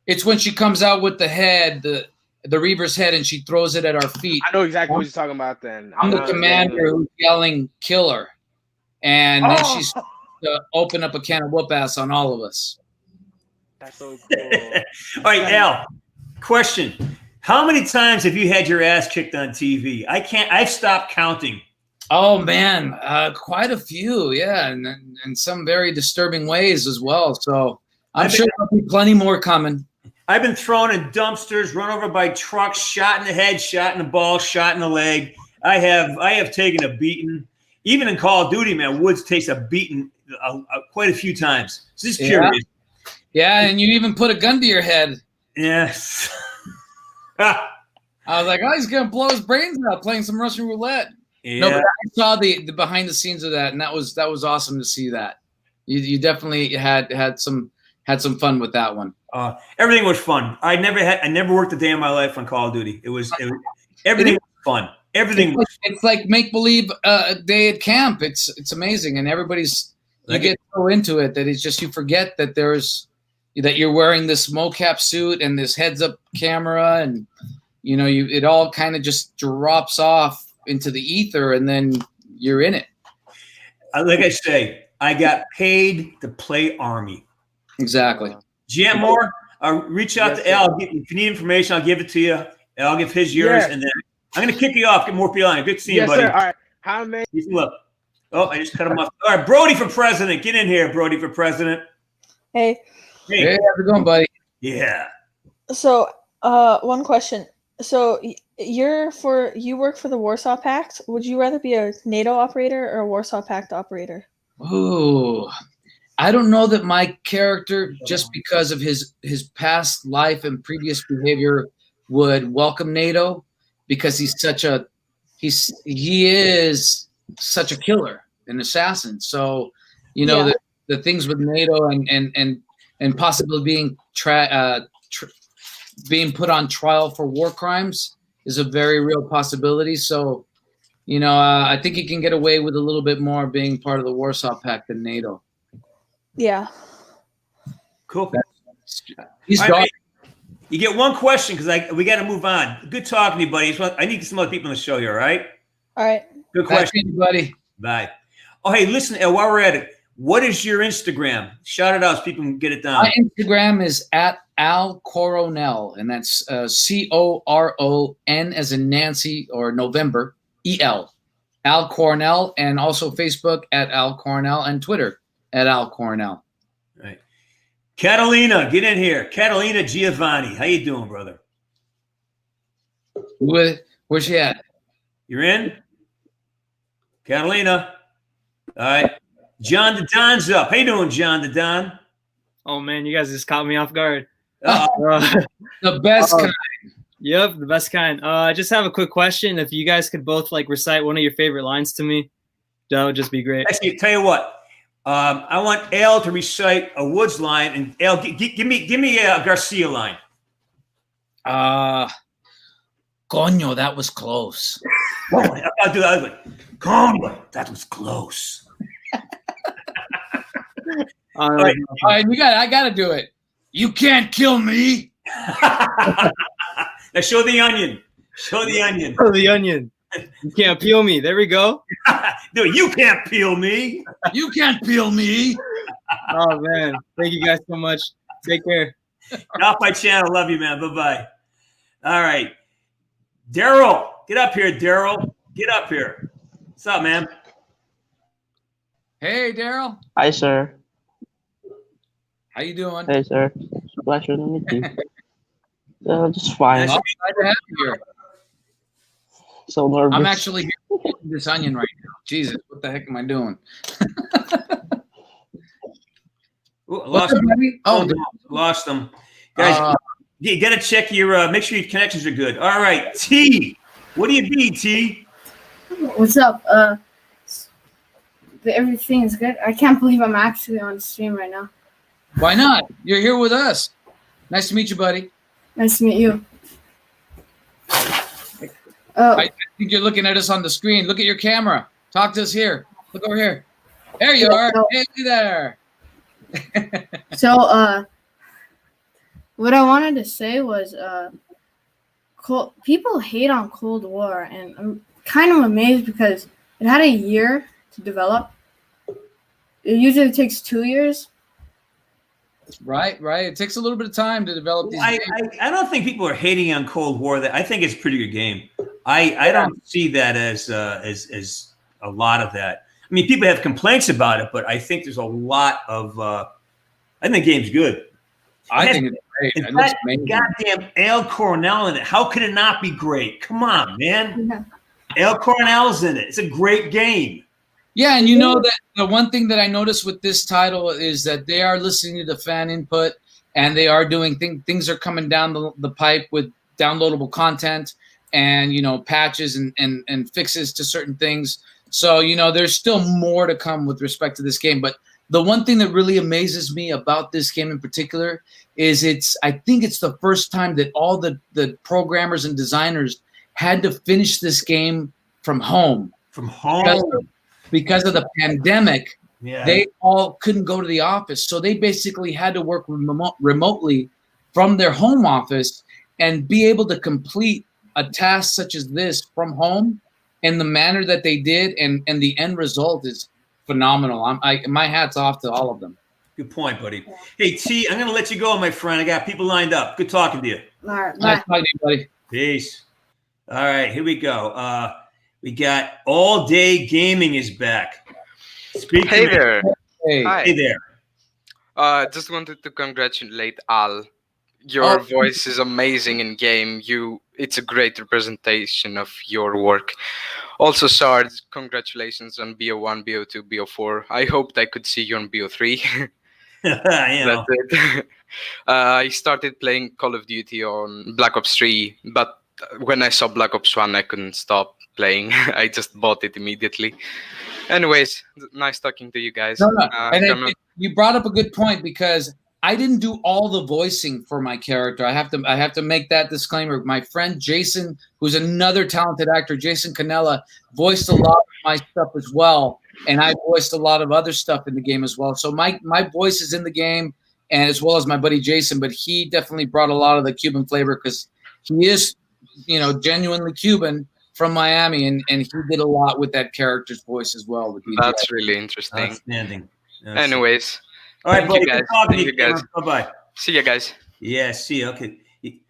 It's when she comes out with the head, the Reaver's head, and she throws it at our feet. I know exactly what you're talking about then. I'm the commander who's yelling "killer," and then she's to open up a can of whoop ass on all of us. That's so cool. All right, Al. Question: how many times have you had your ass kicked on TV? I've stopped counting. Oh man, quite a few, yeah, and some very disturbing ways as well. So I'm sure there'll be plenty more coming. I've been thrown in dumpsters, run over by trucks, shot in the head, shot in the ball, shot in the leg. I have taken a beating. Even in Call of Duty, man, Woods takes a beating quite a few times. So just curious. Yeah, and you even put a gun to your head. Yes. I was like, oh, he's gonna blow his brains out playing some Russian roulette. Yeah. No, but I saw the behind the scenes of that, and that was awesome to see that. You definitely had some fun with that one. Everything was fun. I never worked a day in my life on Call of Duty. Everything was fun. Everything. It's like make believe day at camp. It's amazing, and you get so into it that it's just you forget that you're wearing this mocap suit and this heads up camera, and it all kind of just drops off into the ether, and then you're in it. Like I say, I got paid to play Army. Exactly. Jam more. Reach out to Al. If you need information, I'll give it to you. I'll give his yours, and then I'm going to kick you off. Get more people on. Good to see you, buddy. Sir. All right. How many? Oh, I just cut him off. All right, Brody for president. Get in here, Brody for president. Hey. Hey, how's it going, buddy? Yeah. So, one question. So you work for the Warsaw Pact. Would you rather be a NATO operator or a Warsaw Pact operator? Ooh, I don't know that my character, just because of his past life and previous behavior, would welcome NATO, because he is such a killer, an assassin. So, the things with NATO and possibly being being put on trial for war crimes is a very real possibility. So, I think he can get away with a little bit more being part of the Warsaw Pact than NATO. Yeah. Cool. He's all right, you get one question because we got to move on. Good talking to you, buddy. I need some other people on the show here. All right. All right. Good question, buddy. Bye. Oh, hey, listen, while we're at it, what is your Instagram? Shout it out so people can get it down. My Instagram is at Al Coronel, and that's CORON as in Nancy or November, EL. Al Coronel, and also Facebook at Al Coronel, and Twitter at Al Coronel. All right. Catalina, get in here. Catalina Giovanni. How you doing, brother? Where's she at? You're in? Catalina. All right. John the Don's up. How you doing, John the Don? Oh, man, you guys just caught me off guard. The best kind. Yep, the best kind. I just have a quick question. If you guys could both recite one of your favorite lines to me, that would just be great. Actually, tell you what. I want Al to recite a Woods line, and Al, give me a Garcia line. Coño, that was close. I'll do that one. Coño, that was close. All right, I got to do it. You can't kill me. Now show the onion. Show the onion. Oh, the onion. You can't peel me. There we go. Dude, you can't peel me. You can't peel me. Oh, man. Thank you guys so much. Take care. Get off my channel. Love you, man. Bye-bye. All right. Daryl. Get up here, Daryl. Get up here. What's up, man? Hey, Daryl. Hi, sir. How you doing? Hey, sir. Pleasure to meet you. Just fine. Glad to have you here. So nervous. I'm actually here eating this onion right now. Jesus, what the heck am I doing? Lost them. Oh, lost them. Guys, you got to check your, make sure your connections are good. All right, T. What do you be, T? What's up? Everything is good. I can't believe I'm actually on stream right now. Why not? You're here with us. Nice to meet you, buddy. Nice to meet you. I think you're looking at us on the screen. Look at your camera. Talk to us here. Look over here. There you are. Hey there. So, what I wanted to say was, people hate on Cold War, and I'm kind of amazed because it had a year to develop. It usually takes 2 years. Right. It takes a little bit of time to develop these games. I don't think people are hating on Cold War. I think it's a pretty good game. I don't see that as a lot of that. I mean, people have complaints about it, but I think there's a lot of. I think the game's good. I think it's great. It looks amazing. Goddamn Alvaro Coronel in it. How could it not be great? Come on, man. Alvaro Coronel's in it. It's a great game. Yeah, and you know that the one thing that I noticed with this title is that they are listening to the fan input, and they are doing things are coming down the pipe with downloadable content and, you know, patches and fixes to certain things. So, you know, there's still more to come with respect to this game. But the one thing that really amazes me about this game in particular is I think it's the first time that all the programmers and designers had to finish this game from home. From home. Because of the pandemic, yeah. They all couldn't go to the office. So they basically had to work remotely from their home office and be able to complete a task such as this from home in the manner that they did. And the end result is phenomenal. My hat's off to all of them. Good point, buddy. Hey, T, I'm going to let you go, my friend. I got people lined up. Good talking to you. All right, nice talking to you, buddy. Peace. All right, here we go. We got All Day Gaming is back. Hey there. Hey. Hi. Hey there. Just wanted to congratulate Al. Your voice is amazing in game. It's a great representation of your work. Also, Sarge, congratulations on BO1, BO2, BO4. I hoped I could see you on BO3. That's it. I started playing Call of Duty on Black Ops 3, but when I saw Black Ops 1, I couldn't stop playing. I just bought it immediately. Anyways, nice talking to you guys. No. You brought up a good point because I didn't do all the voicing for my character. I have to make that disclaimer. My friend Jason, who's another talented actor, Jason Canella, voiced a lot of my stuff as well, and I voiced a lot of other stuff in the game as well. So my voice is in the game, and as well as my buddy Jason, but he definitely brought a lot of the Cuban flavor because he is, you know, genuinely Cuban from Miami, and he did a lot with that character's voice as well. That's really interesting. Outstanding. Anyways, all right, thank buddy. you guys. Bye-bye. See you guys. Yeah, see you. Okay.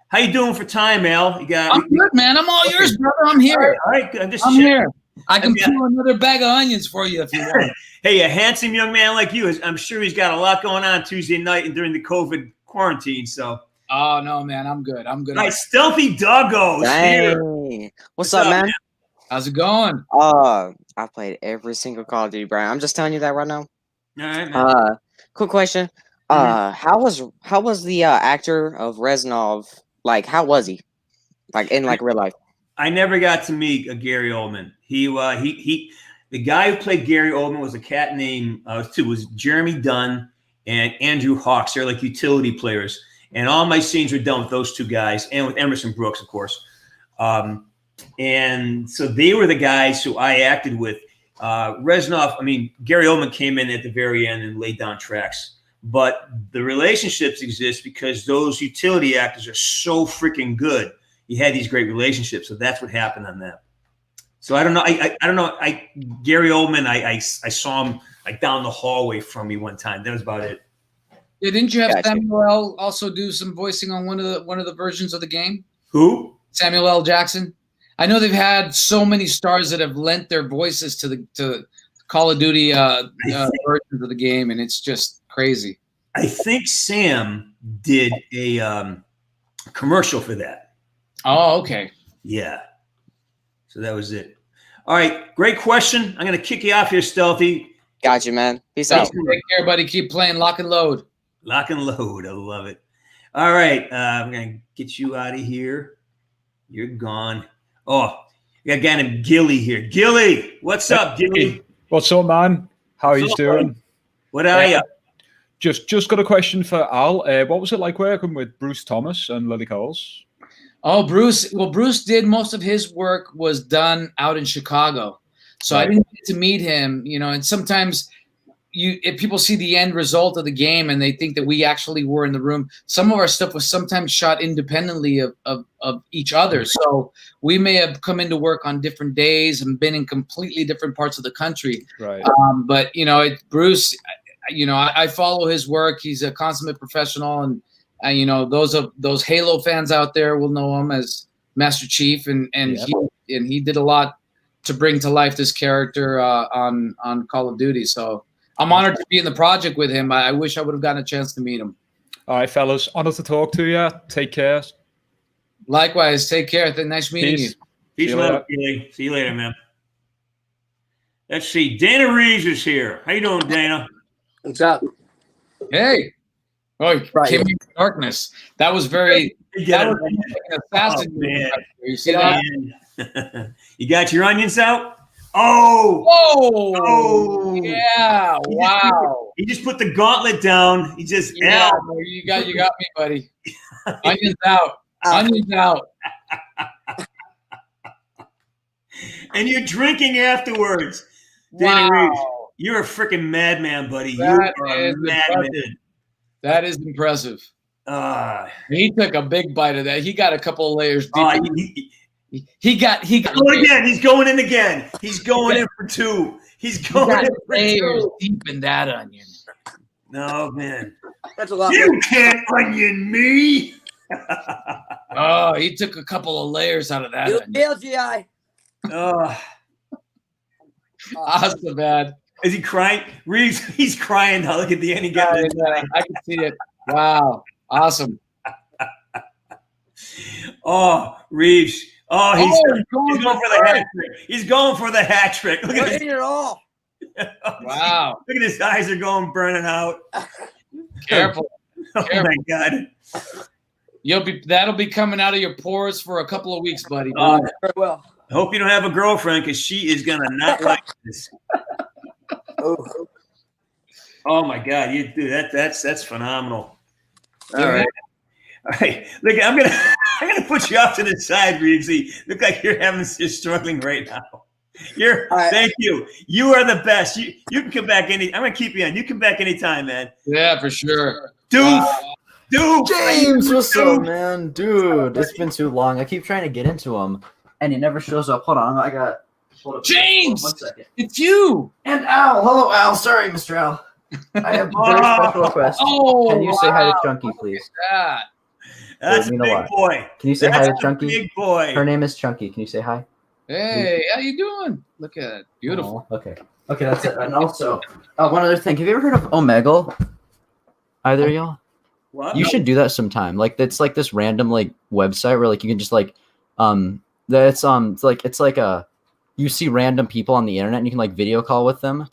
How you doing for time, Al? I'm good, man. I'm all yours, brother. I'm here. All right. I'm here. I can peel another bag of onions for you if you want. Hey, a handsome young man like you, I'm sure he's got a lot going on Tuesday night and during the COVID quarantine. So. Oh no, man, I'm good. I'm good. All right, Stealthy Doggo. Hey, what's up, man? How's it going? I played every single Call of Duty, Brian. I'm just telling you that right now. All right, man. Quick question. How was the actor of Reznov? Like, how was he? Like in real life? I never got to meet Gary Oldman. The guy who played Gary Oldman was a cat named was Jeremy Dunn and Andrew Hawks. They're like utility players. And all my scenes were done with those two guys and with Emerson Brooks, of course. And so they were the guys who I acted with. Reznov, Gary Oldman came in at the very end and laid down tracks. But the relationships exist because those utility actors are so freaking good. You had these great relationships. So that's what happened on that. So I don't know. I don't know. Gary Oldman, I saw him down the hallway from me one time. That was about it. Yeah, didn't you have Samuel L. also do some voicing on one of the versions of the game? Who? Samuel L. Jackson. I know they've had so many stars that have lent their voices to Call of Duty versions of the game, and it's just crazy. I think Sam did a commercial for that. Oh, okay. Yeah. So that was it. All right, great question. I'm going to kick you off here, Stealthy. Got you, man. Peace out. Take care, buddy. Keep playing. Lock and load. Lock and load. I love it. All right. I'm going to get you out of here. You're gone. Oh, we got a guy named Gilly here. Gilly, what's up, Gilly? What's up, man? How are you doing? What are you? Just got a question for Al. What was it like working with Bruce Thomas and Lily Coles? Oh, Bruce. Well, Bruce did most of his work was done out in Chicago. So I didn't get to meet him, you know, and sometimes if people see the end result of the game and they think that we actually were in the room, some of our stuff was sometimes shot independently of each other. So we may have come into work on different days and been in completely different parts of the country. Right. But, you know, Bruce, you know, I follow his work. He's a consummate professional. And, you know, those Halo fans out there will know him as Master Chief. And he did a lot to bring to life this character on Call of Duty. So I'm honored to be in the project with him. I wish I would have gotten a chance to meet him. All right, fellas. Honored to talk to you. Take care. Likewise. Take care. Nice meeting you. Peace out, Gilly. See you later, man. Let's see. Dana Reeves is here. How you doing, Dana? What's up? Hey. Oh, came in darkness. That was very. That was like an assassin. Oh, man. You see that? You got your onions out? Oh! Oh! Yeah! Wow! He just put the gauntlet down. He just you got me, buddy. Onions out. Onions out. And you're drinking afterwards. Wow! Reeves, you're a freaking madman, buddy. That you are a madman. That is impressive. He took a big bite of that. He got a couple of layers deep. He got again. He's going in again. He's going in for two. He's going in for two. Deep in that onion. No, man. That's a lot. You can't onion me. Oh, he took a couple of layers out of that onion. GI. Awesome, man. Is he crying? Reeves, he's crying now. Look at the end. He got it. I can see it. Wow. Awesome. Oh, Reeves. Oh, he's going for the it. hat trick. He's going for the hat trick. Look at it all. Wow. Look at his eyes are going burning out. Careful. Oh my God. That'll be coming out of your pores for a couple of weeks, buddy. Very well. I hope you don't have a girlfriend because she is gonna not like this. Oh my God, you do that. That's phenomenal. All right. Look, I'm gonna put you off to the side, Reevesy. Look like you're you're struggling right now. Thank you. You are the best. You can come back I'm gonna keep you on. You come back anytime, man. Yeah, for sure. Dude, James, what's up, man? Dude, it's been too long. I keep trying to get into him, and he never shows up. Hold on, hold up. James, 1 second. it's you. And Al. Hello, Al. Sorry, Mr. Al. I have a very special request. Can you say hi to Chunky, please? That's a big boy. Can you say hi to Chunky? Big boy. Her name is Chunky. Can you say hi? Hey, how you doing? Look at it. Beautiful. Oh, okay, that's it. And also, one other thing. Have you ever heard of Omegle? Either of y'all? What? You should do that sometime. Like it's like this random like website where like you can just like it's like you see random people on the internet and you can like video call with them.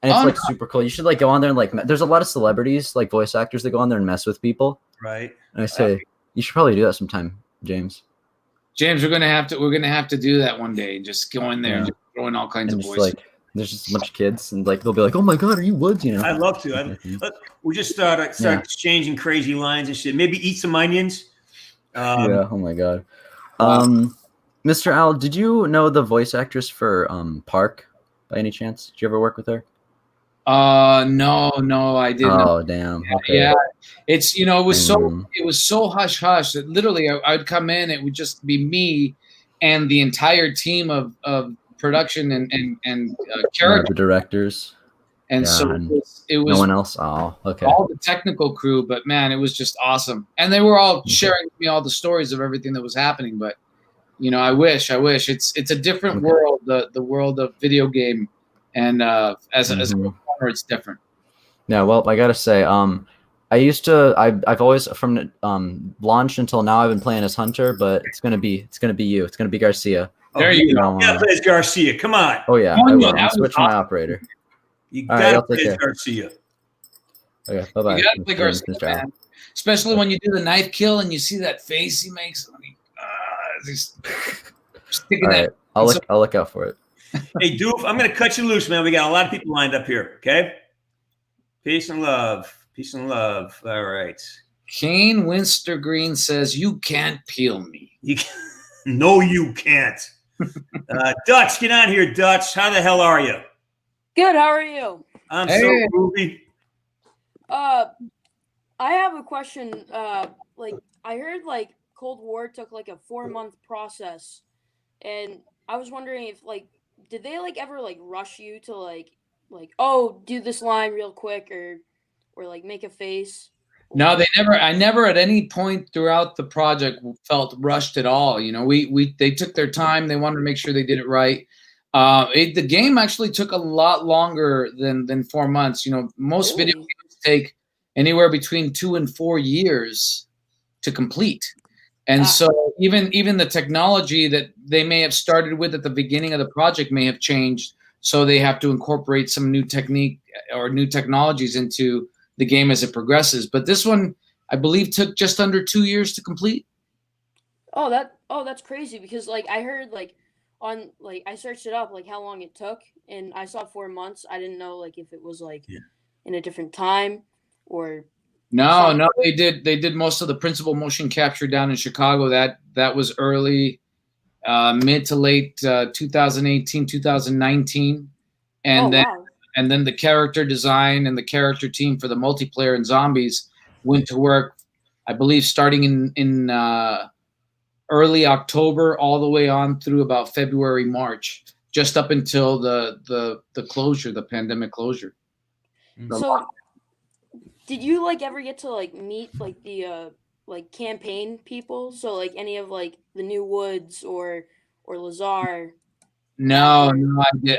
And it's like super cool. You should like go on there and like there's a lot of celebrities, like voice actors that go on there and mess with people. Right. And I say you should probably do that sometime, James. James, we're gonna have to do that one day. Just go in there and just throw in all kinds of voices. Like, there's just a bunch of kids and like they'll be like, "Oh my God, are you Woods?" You know. I'd love to. We just start exchanging crazy lines and shit. Maybe eat some onions. Yeah. Oh my God. Mr. Al, did you know the voice actress for Park by any chance? Did you ever work with her? No, I didn't. Oh, damn. Okay. Yeah, it's it was so hush hush that literally I'd come in, it would just be me and the entire team of production and character the directors. And so it was no one else. Oh, okay. All the technical crew, but man, it was just awesome. And they were all sharing with me all the stories of everything that was happening. But I wish it's a different world, the world of video game, and as a performer, it's different. Yeah, well, I gotta say, I've always from launch until now I've been playing as Hunter, but it's gonna be you. It's gonna be Garcia. There you go. Yeah, play as Garcia. Come on. Oh yeah, I will. I'm switching my operator. You gotta play as Garcia. Okay, bye bye. You gotta play Garcia, man. Especially when you do the knife kill and you see that face he makes. All right, I'll look out for it. Hey, Doof, I'm gonna cut you loose, man. We got a lot of people lined up here. Okay. Peace and love. Peace and love. All right. Kane Winstergreen says, "You can't peel me." No, you can't. Dutch, get on here, Dutch. How the hell are you? Good. How are you? I'm so groovy. I have a question. Like I heard like Cold War took like a 4-month process, and I was wondering if like did they like ever like rush you to like oh do this line real quick or like make a face? No, they never. I never at any point throughout the project felt rushed at all. You know, they took their time. They wanted to make sure they did it right. The game actually took a lot longer than 4 months. You know, most video games take anywhere between 2 and 4 years to complete. And so even the technology that they may have started with at the beginning of the project may have changed. So they have to incorporate some new technique or new technologies into the game as it progresses. But this one, I believe, took just under 2 years to complete. Oh, that's crazy because like I heard like on like I searched it up like how long it took and I saw 4 months. I didn't know like if it was like in a different time or No, they did most of the principal motion capture down in Chicago. That was early, mid to late 2018, 2019, and then the character design and the character team for the multiplayer and zombies went to work, I believe, starting in early October all the way on through about February, March, just up until the closure, the pandemic closure. So did you like ever get to like meet like the like campaign people? So like any of like the New Woods or Lazar? No,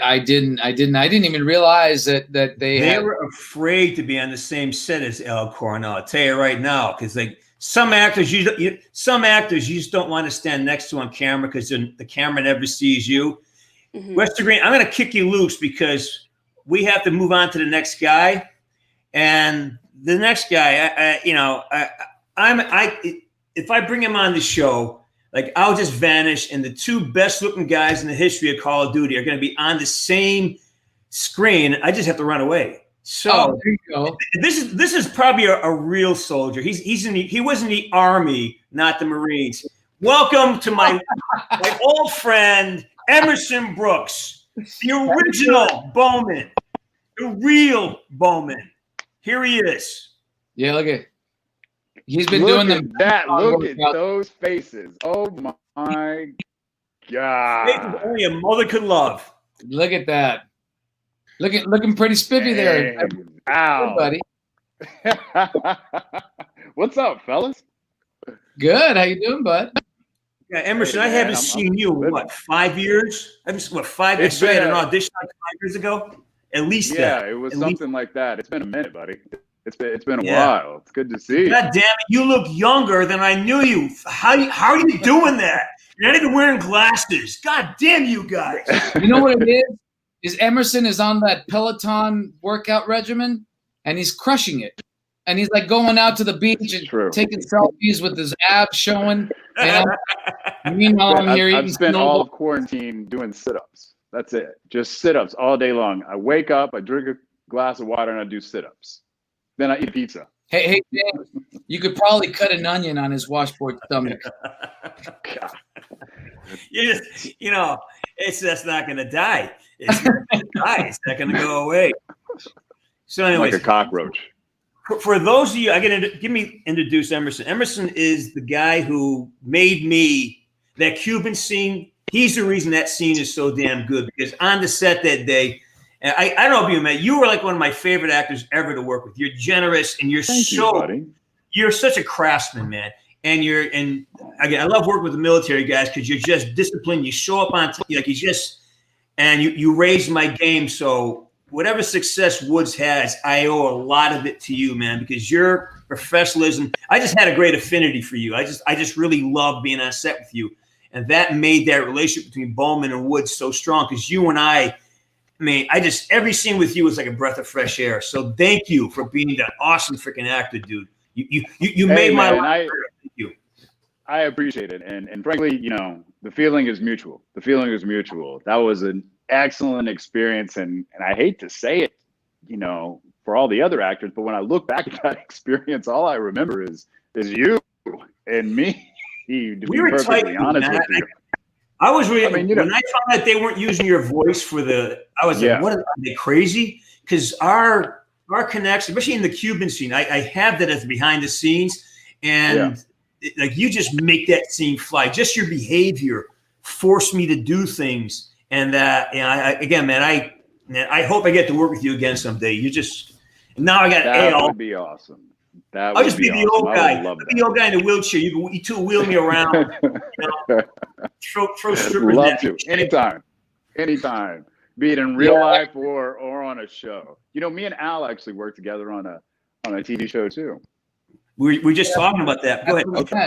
I didn't even realize that they were afraid to be on the same set as Al Coronel. I'll tell you right now, because like some actors, you just don't want to stand next to on camera because the camera never sees you. Wester Green, I'm going to kick you loose because we have to move on to the next guy, and the next guy, if I bring him on the show, like I'll just vanish, and the two best looking guys in the history of Call of Duty are going to be on the same screen. I just have to run away. So there you go. This is probably a real soldier. He was in the Army, not the Marines. Welcome to my old friend Emerson Brooks, the original Bowman, the real Bowman. Here he is. Yeah, look at. He's been Look doing at them. that. Look at those faces. Oh my God. Only a mother could love. Look at that. Looking pretty spiffy there. Ow. Hey, buddy. What's up, fellas? Good. How you doing, bud? Yeah, Emerson, Hey, I man, haven't seen you in what, 5 years? I haven't, 5 years? It's I had been an a- audition like 5 years ago. At least Yeah, that. it was At least- something like that. It's been a minute, buddy. It's been a Yeah. while. It's good to see you. God damn it, you look younger than I knew you. How are you doing that? You're not even wearing glasses. God damn you guys. You know what it is? Is Emerson is on that Peloton workout regimen, and he's crushing it. And he's like going out to the beach and taking selfies with his abs showing. Meanwhile, I'm here I've eating spent all snowball. of quarantine doing sit-ups. That's it. Just sit-ups all day long. I wake up, I drink a glass of water, and I do sit-ups. Then I eat pizza. Hey, James, you could probably cut an onion on his washboard stomach. That's not going to die. It's not going to die. It's not going to go away. So, anyways, Like a cockroach. For those of you, introduce Emerson. Emerson is the guy who made me that Cuban scene. He's the reason that scene is so damn good because on the set that day, and I don't know if you met, you were like one of my favorite actors ever to work with. You're generous and you're such a craftsman, man. And again, I love working with the military guys because you're just disciplined. You show up on time, you raise my game. So whatever success Woods has, I owe a lot of it to you, man, because your professionalism. I just had a great affinity for you. I just really love being on set with you, and that made that relationship between Bowman and Woods so strong. Because you and I mean, every scene with you was like a breath of fresh air. So thank you for being that awesome freaking actor, dude. You made my life. Thank you. I appreciate it. And frankly, the feeling is mutual. The feeling is mutual. That was an excellent experience. And I hate to say it, for all the other actors, but when I look back at that experience, all I remember is you and me. To be perfectly honest with you. I was really, I mean, you know, when I found out they weren't using your voice for the, I was like, what are they crazy? Because our connection, especially in the Cuban scene, I have that as behind the scenes, and like you just make that scene fly. Just your behavior forced me to do things, and again, man, I hope I get to work with you again someday. You just now I got that AL. would be awesome. That I'll would just be the awesome. old I guy. would love I'll be the old guy in the wheelchair. You two wheel me around. Throw strippers. Love to. Anytime. Be it in real life or on a show. You know, me and Al actually worked together on a TV show too. We're just talking about that. Go ahead.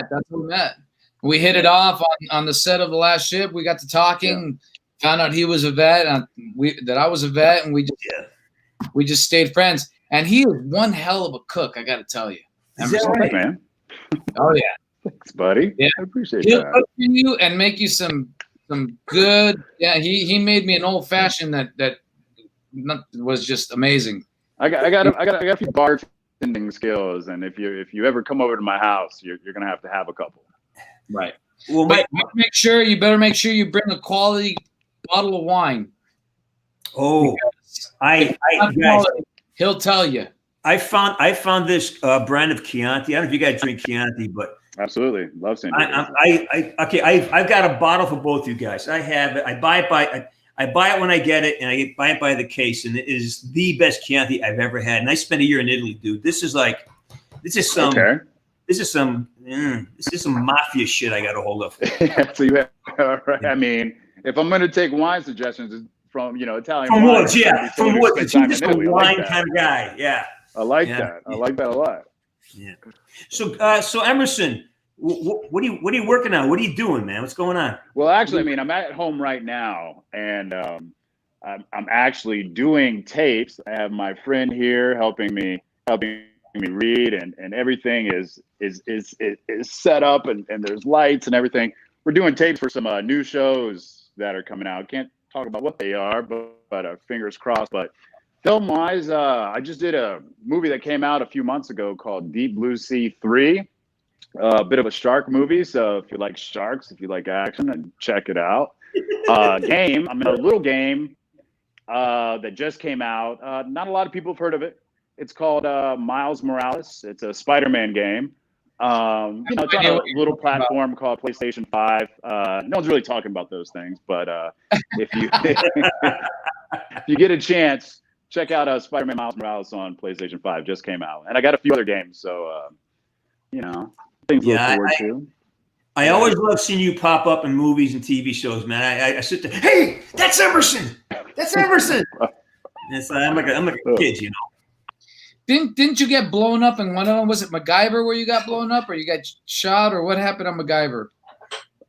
That's how we met. We hit it off on the set of The Last Ship. We got to talking. Found out he was a vet, that I was a vet, and we just stayed friends. And he is one hell of a cook, I got to tell you. Is that right, man? Oh yeah. Thanks, buddy. Yeah, I appreciate He'll that. cook for you and make you some good. Yeah, he made me an old fashioned that was just amazing. I got a few bartending skills, and if you ever come over to my house, you're gonna have to have a couple. Right. Well, but you better make sure you bring a quality bottle of wine. Oh, guys, he'll tell you. I found this brand of Chianti. I don't know if you guys drink Chianti, but absolutely love San I've got a bottle for both you guys. I have it. I buy it when I get it, and I buy it by the case, and it is the best Chianti I've ever had. And I spent a year in Italy, dude. This is some mafia shit I got a hold of. So you have, all right. I mean, if I'm going to take wine suggestions from Italian from wine, Woods, from Woods, you're just a wine kind of guy. Yeah, I like that. I like that a lot. Yeah. So Emerson, what are you working on? What are you doing, man? What's going on? Well, actually, I mean, I'm at home right now, and I'm actually doing tapes. I have my friend here helping me read, and everything is set up, and there's lights and everything. We're doing tapes for some new shows that are coming out. Can't talk about what they are, but fingers crossed. But film wise, I just did a movie that came out a few months ago called Deep Blue Sea 3. A bit of a shark movie, so if you like sharks, if you like action, then check it out. Game, I'm in a little game that just came out. Not a lot of people have heard of it. It's called Miles Morales. It's a Spider-Man game. It's on a little platform called PlayStation 5. No one's really talking about those things, but if you if you get a chance, check out Spider-Man Miles Morales on PlayStation 5. Just came out, and I got a few other games, so things to look forward to. I always love seeing you pop up in movies and TV shows, man. I sit there, hey, that's Emerson. That's Emerson. It's like, I'm like a kid, Didn't you get blown up in one of them? Was it MacGyver where you got blown up, or you got shot, or what happened on MacGyver?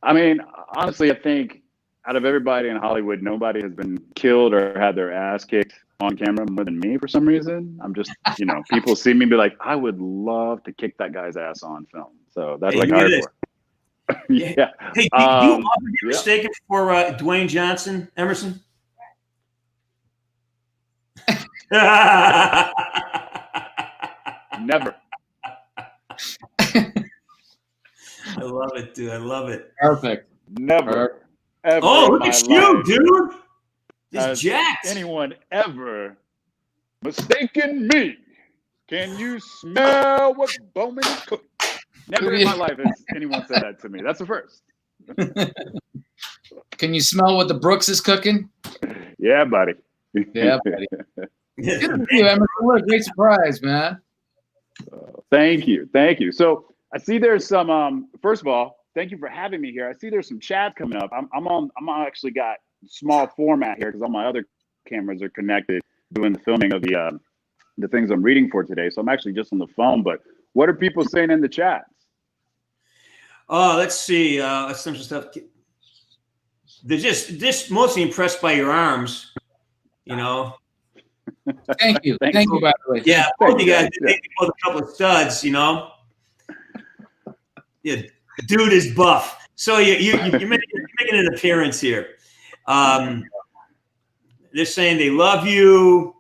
I mean, honestly, I think out of everybody in Hollywood, nobody has been killed or had their ass kicked on camera more than me for some reason. I'm just, people see me and be like, I would love to kick that guy's ass on film. So that's what I got it for. Yeah. Hey, do you offer your mistaken for Dwayne Johnson, Emerson? Never. I love it, dude. I love it. Perfect. Never. Ever. Oh, look at you, dude. This jacked. Anyone ever mistaken me? Can you smell what Bowman is cooking? Never in my life has anyone said that to me. That's the first. Can you smell what the Brooks is cooking? Yeah, buddy. Yeah, buddy. Good to see you, Emerson. What a great surprise, man. Thank you. So I see there's some. First of all, thank you for having me here. I see there's some chat coming up. I'm actually got small format here because all my other cameras are connected doing the filming of the things I'm reading for today. So I'm actually just on the phone. But what are people saying in the chats? Oh, let's see. Some stuff. They're just mostly impressed by your arms. Thank you. Thank you, by the way. Yeah, both you guys did both a couple of studs, Yeah, the dude is buff. So you're making an appearance here. They're saying they love you.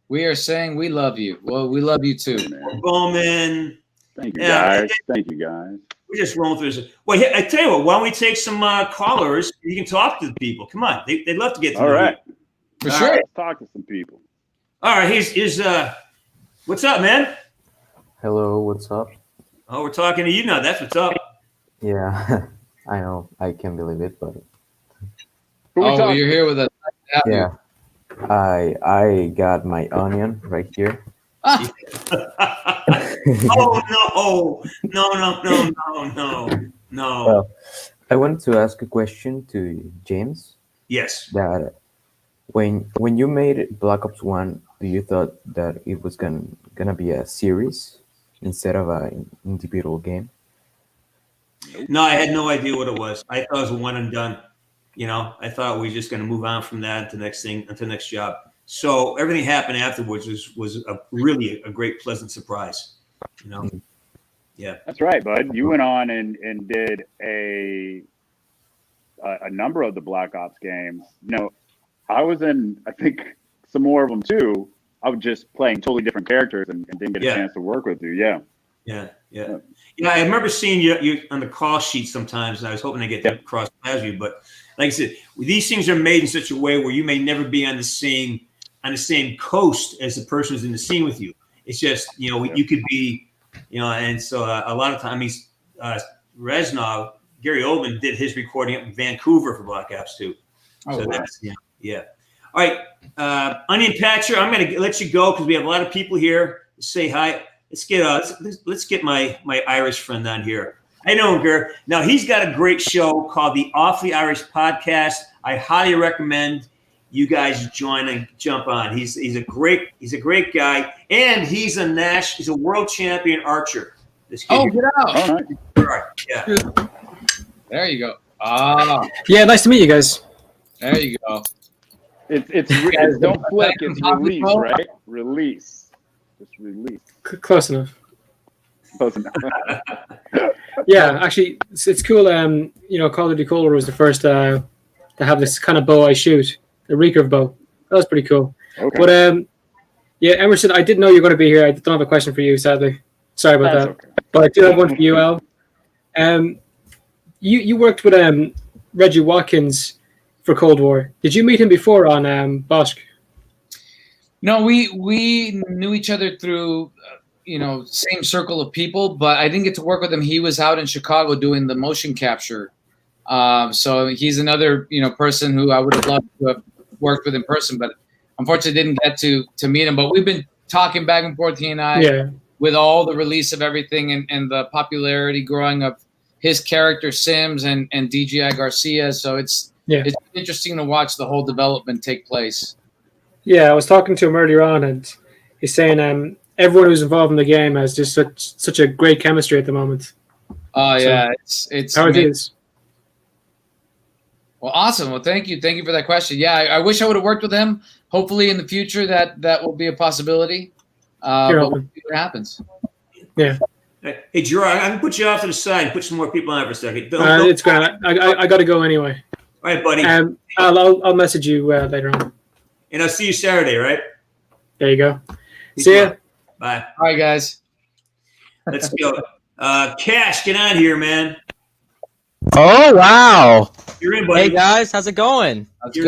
We are saying we love you. Well, we love you too. Bowman. Thank you, Yeah, guys. Thank you, guys. we're just rolling through this. Well, I tell you what, why don't we take some callers? You can talk to the people. Come on, they'd love to get to All know right. you. For All sure. right. Let's talk to some people. All right, here's what's up, man? Hello, what's up? Oh, we're talking to you now. That's what's up. Yeah, I know. I can't believe it, but Oh, you're here with us. yeah, I got my onion right here. Oh no. Well, I wanted to ask a question to James. Yes. That when you made Black Ops 1, you thought that it was gonna be a series instead of an individual game? No, I had no idea what it was. I thought it was a one and done. You know, I thought we were just going to move on from that to the next thing, to the next job. So everything happened afterwards was really a great, pleasant surprise. You know, yeah. That's right, bud. You went on and did a number of the Black Ops games. You know, I was in, I think, some more of them too. I was just playing totally different characters and didn't get a chance to work with you. Yeah. Yeah. I remember seeing you on the call sheet sometimes, and I was hoping to get to cross paths with you. But like I said, these things are made in such a way where you may never be on the same coast as the person who's in the scene with you. It's just, you know, you could be, you know, and so a lot of times, Reznov, Gary Oldman did his recording up in Vancouver for Black Ops 2. Oh, So wow. that's, yeah. All right, Onion Patcher, I'm going to let you go because we have a lot of people here to say hi. Let's get my Irish friend on here. I know him, Ger. Now he's got a great show called the Awfully Irish Podcast. I highly recommend you guys join and jump on. He's a great guy, and he's a world champion archer. This kid Get out! All right. All right, yeah. There you go. Ah, Yeah, nice to meet you guys. there you go. It's don't flick. It's release, right? Release. Just release. Close enough. Close enough. Yeah, actually, it's cool. You know, Call of Duty Cold War was the first to have this kind of bow I shoot, the recurve bow. That was pretty cool. Okay. But yeah, Emerson, I didn't know you were going to be here. I don't have a question for you, sadly. Sorry about That's that. okay. But I do have one for you, Al. You worked with Reggie Watkins for Cold War. Did you meet him before on Bosch? No, we knew each other through, same circle of people, but I didn't get to work with him. He was out in Chicago doing the motion capture. So he's another, person who I would have loved to have worked with in person, but unfortunately didn't get to meet him. But we've been talking back and forth, he and I, with all the release of everything and the popularity growing of his character Sims and Dji Garcia. So it's interesting to watch the whole development take place. Yeah, I was talking to him earlier on, and he's saying everyone who's involved in the game has just such a great chemistry at the moment. Oh, So, yeah. It's how it is. Well, awesome. Well, thank you. Thank you for that question. Yeah, I wish I would have worked with him. Hopefully in the future that will be a possibility. But we'll see what happens. Yeah. Hey, Gerard, I can put you off to the side and put some more people on for a second. It's great. I got to go anyway. All right, buddy. I'll message you later on. And I'll see you Saturday, right? There you go. See ya. Bye. All right, guys. Let's go. Cash, get on here, man. Oh wow! You're in, buddy. Hey guys, how's it going? How's it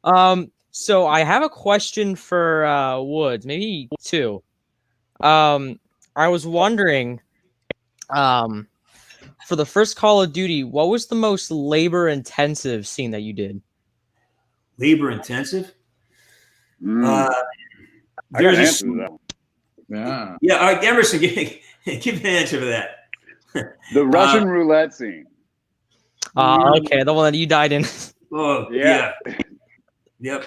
going? So I have a question for Woods, maybe two. I was wondering, for the first Call of Duty, what was the most labor-intensive scene that you did? Labor intensive? I got an answer to that one. Yeah. Yeah, all right, Emerson, give me an answer for that. The Russian roulette scene. Okay, the one that you died in. Oh, Yeah. Yep.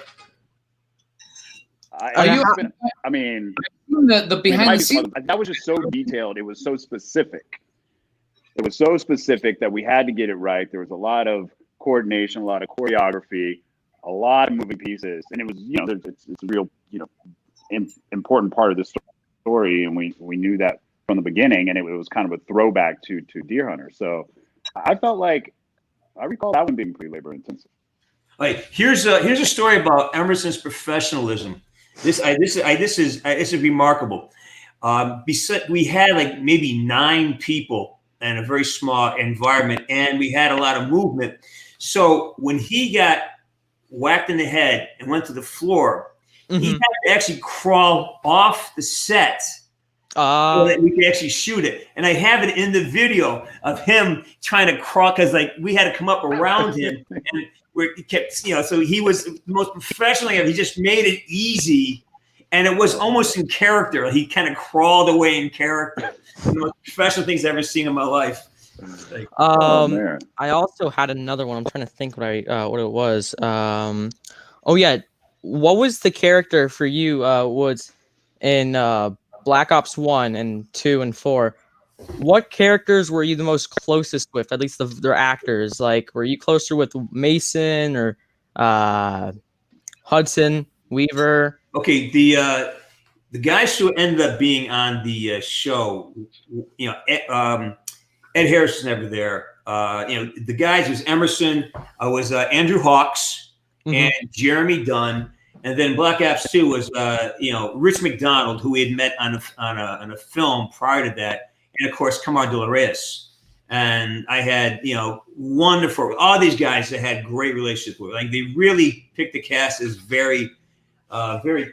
I mean, the behind the scenes? that was just so detailed. It was so specific. It was so specific that we had to get it right. There was a lot of coordination, a lot of choreography, a lot of moving pieces, and it was, it's a real, important part of the story, and we knew that from the beginning, and it was kind of a throwback to Deer Hunter. So I felt like I recall that one being pretty labor intensive. All right, here's a story about Emerson's professionalism. This is remarkable. We had like maybe 9 people in a very small environment, and we had a lot of movement. So when he got whacked in the head and went to the floor, he had to actually crawl off the set so that we could actually shoot it. And I have it in the video of him trying to crawl, because like we had to come up around him, and he kept, you know, so he was the most professional ever. He just made it easy, and it was almost in character. He kind of crawled away in character. One of the most professional things I've ever seen in my life. Like, I also had another one. I'm trying to think what it was. Oh yeah, what was the character for you, Woods, in Black Ops 1 and 2 and 4? What characters were you the most closest with? At least their actors. Like, were you closer with Mason or Hudson, Weaver? Okay, the guys who ended up being on the show, you know, Ed Harris was never there. You know, the guys was Emerson, was Andrew Hawks, and Jeremy Dunn, and then Black Ops 2 was you know, Rich McDonald, who we had met on a film prior to that, and of course Camar de la Reyes. And I had, you know, wonderful, all these guys that had great relationships with. Like, they really picked the cast as very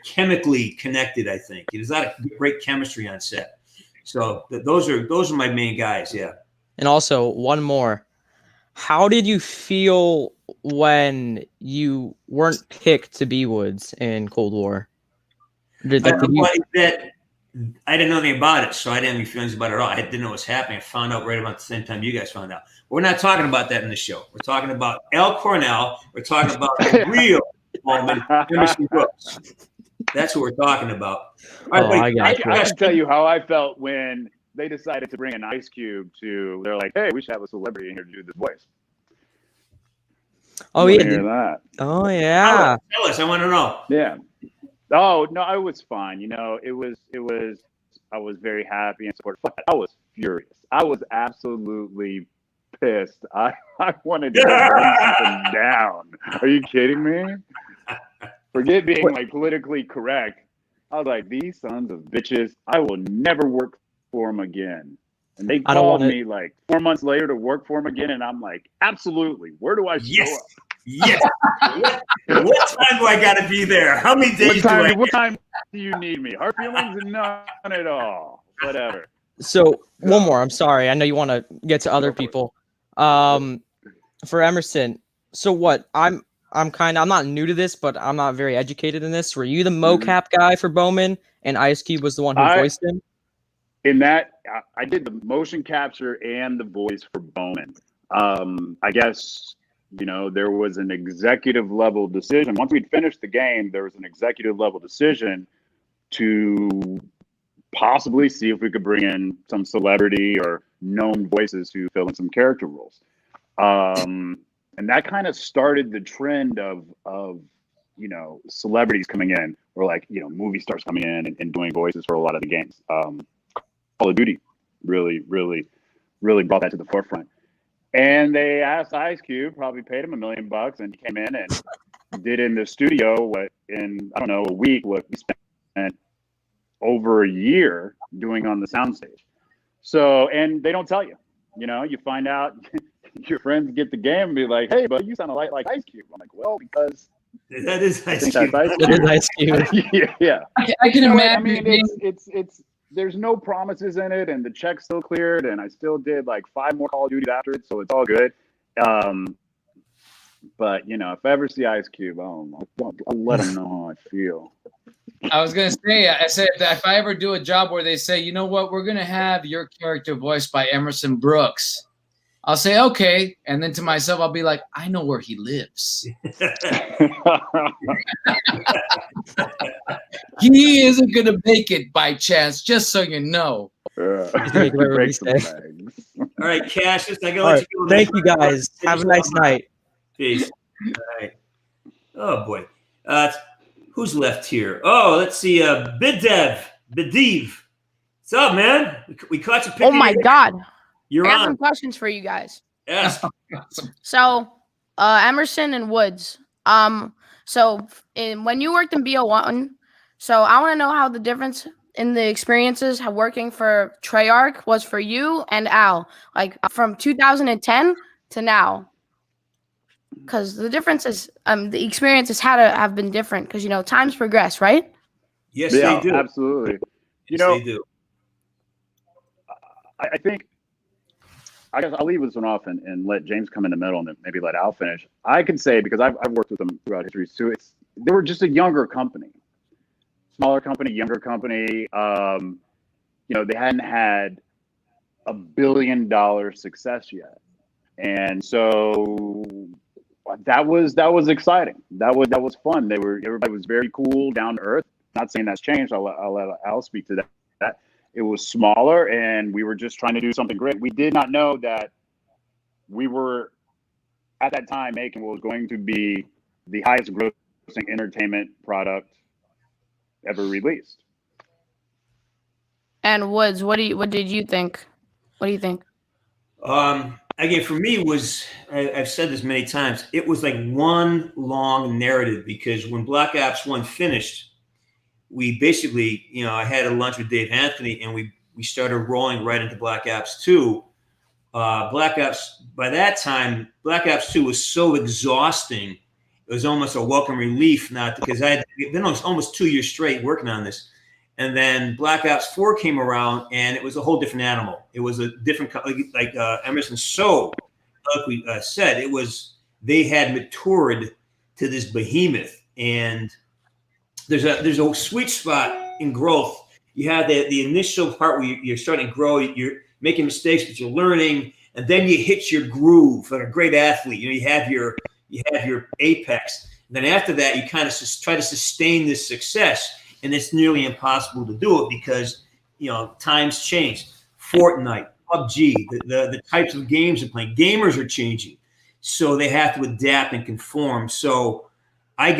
chemically connected. I think there's a lot of great chemistry on set. So those are my main guys. Yeah. And also one more. How did you feel when you weren't picked to be Woods in Cold War? I didn't know anything about it, so I didn't have any feelings about it at all. I didn't know what was happening. I found out right about the same time you guys found out. We're not talking about that in the show. We're talking about Al Coronel. We're talking about the real woman, Emerson Brooks. That's what we're talking about. I can tell you how I felt when they decided to bring an Ice Cube to. They're like, "Hey, we should have a celebrity in here to do this voice." Oh yeah, hear that. Oh yeah. Tell us. I want to know. Yeah. Oh no, it was fine. You know, it was. I was very happy and supportive. But I was furious. I was absolutely pissed. I wanted to bring something down. Are you kidding me? Forget being like politically correct. I was like, these sons of bitches, I will never work for them again. And they called me like 4 months later to work for them again, and I'm like, absolutely. Where do I show up? Yes. What time do I got to be there? How many days what time do you need me? Hard feelings? None at all. Whatever. So one more. I'm sorry. I know you want to get to other people. For Emerson. So what? I'm not new to this, but I'm not very educated in this. Were you the mocap guy for Bowman, and Ice Cube was the one who voiced him? In that, I did the motion capture and the voice for Bowman. I guess, you know, there was an executive level decision. Once we'd finished the game, there was an executive level decision to possibly see if we could bring in some celebrity or known voices to fill in some character roles. And that kind of started the trend of, you know, celebrities coming in, or like, you know, movie stars coming in and doing voices for a lot of the games. Call of Duty really brought that to the forefront. And they asked Ice Cube, probably paid him $1 million, and he came in and did in the studio in, I don't know, a week, what we spent over a year doing on the soundstage. So, and they don't tell you, you know, you find out, your friends get the game and be like, "Hey, buddy, you sound a lot like Ice Cube." I'm like, "Well, because that is Ice Cube. That is Ice Cube. yeah. I can imagine. I mean, it's there's no promises in it, and the check's still cleared, and I still did like 5 more Call of Duties after it, so it's all good. But you know, if I ever see Ice Cube, I'll let him know how I feel. I was gonna say, I said if I ever do a job where they say, you know what, we're gonna have your character voiced by Emerson Brooks, I'll say, okay. And then to myself, I'll be like, I know where he lives. He isn't going to make it by chance, just so you know. All right, Cassius, I gotta let you go. Thank you, guys. Have a nice night. Peace. All right. Oh, boy. Who's left here? Oh, let's see. Bidev. What's up, man? We caught you. Oh, my God. You're I got on. some questions for you guys. Yes. So, Emerson and Woods. So when you worked in BO1, so I want to know how the difference in the experiences working for Treyarch was for you and Al, like from 2010 to now? Because the difference is, the experiences had to have been different because, you know, times progress, right? Yes, Yeah, they do. absolutely. You Yes, know, they do. I think I guess I'll leave this one off and let James come in the middle and then maybe let Al finish. I can say, because I've worked with them throughout history too, they were just a younger company, smaller company, younger company. You know, they hadn't had $1 billion success yet, and so that was exciting. That was fun. Everybody was very cool, down to earth. Not saying that's changed. I'll let Al speak to that. It was smaller, and we were just trying to do something great. We did not know that we were at that time making what was going to be the highest grossing entertainment product ever released. And Woods, what did you think? What do you think? Again, for me, I've said this many times, it was like one long narrative, because when Black Ops 1 finished, we basically, you know, I had a lunch with Dave Anthony, and we started rolling right into Black Ops 2. Black Ops, by that time, Black Ops 2 was so exhausting, it was almost a welcome relief, because I had been almost 2 years straight working on this. And then Black Ops 4 came around, and it was a whole different animal. It was a different, like Emerson so eloquently said, they had matured to this behemoth. And there's a sweet spot in growth. You have the initial part where you're starting to grow, you're making mistakes, but you're learning, and then you hit your groove like a great athlete. You know, you have your apex. And then after that, you kind of try to sustain this success. And it's nearly impossible to do it because, you know, times change. Fortnite, PUBG, the types of games they're playing, gamers are changing. So they have to adapt and conform. So I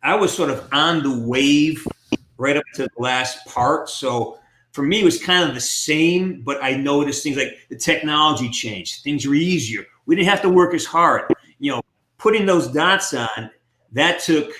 was sort of on the wave right up to the last part. So for me, it was kind of the same, but I noticed things like the technology changed. Things were easier. We didn't have to work as hard. You know, putting those dots on, that took,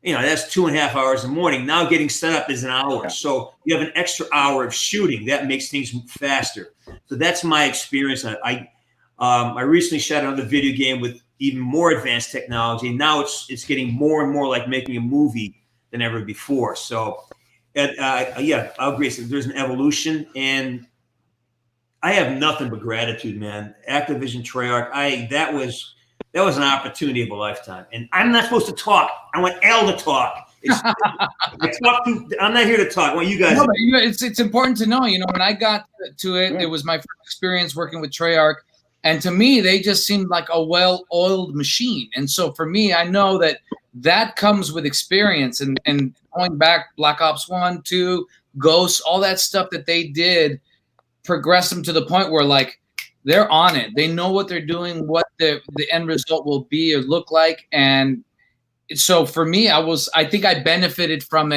you know, that's 2.5 hours in the morning. Now getting set up is an hour. So you have an extra hour of shooting. That makes things faster. So that's my experience. I recently shot another video game with even more advanced technology. And now it's getting more and more like making a movie than ever before. So yeah, I'll agree. So there's an evolution, and I have nothing but gratitude, man. Activision, Treyarch, that was an opportunity of a lifetime. And I'm not supposed to talk. I want Al to talk. I'm not here to talk. I want you guys. No, but it's important to know. You know, when I got to it, it was my first experience working with Treyarch, and to me, they just seemed like a well-oiled machine. And so for me, I know that comes with experience. And going back, Black Ops 1, 2, Ghosts, all that stuff that they did progressed them to the point where, like, they're on it. They know what they're doing, what the end result will be or look like. And so for me, I think I benefited from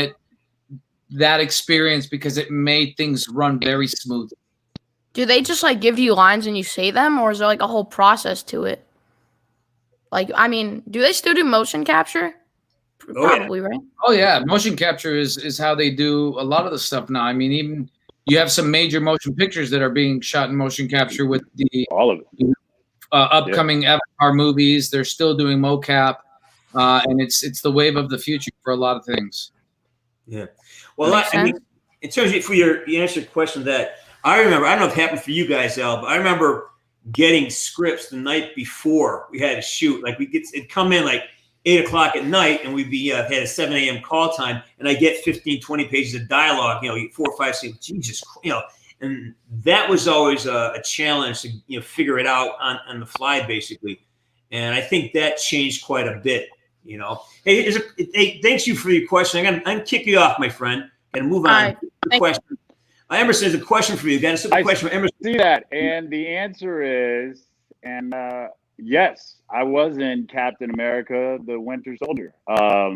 that experience, because it made things run very smooth. Do they just like give you lines and you say them, or is there like a whole process to it? Like, I mean, do they still do motion capture? Probably, right? Oh yeah, motion capture is how they do a lot of the stuff now. I mean, even you have some major motion pictures that are being shot in motion capture with all of it. Upcoming Avatar movies. They're still doing mocap, and it's the wave of the future for a lot of things. Yeah. Well, I mean, in terms of you answered the question that I remember, I don't know if it happened for you guys, Al, but I remember getting scripts the night before we had to shoot. Like it'd come in like 8 o'clock at night, and we'd be had a 7 a.m. call time, and I get 15, 20 pages of dialogue, you know, 4 or 5, 6, Jesus, you know, and that was always a challenge to, you know, figure it out on the fly, basically. And I think that changed quite a bit, you know. Hey, thanks you for your question. I'm gonna kick you off, my friend, and move on. Right. Question. Emerson, there's a question for you. Got a simple question for Emerson. See that, and the answer is, yes, I was in Captain America: The Winter Soldier. I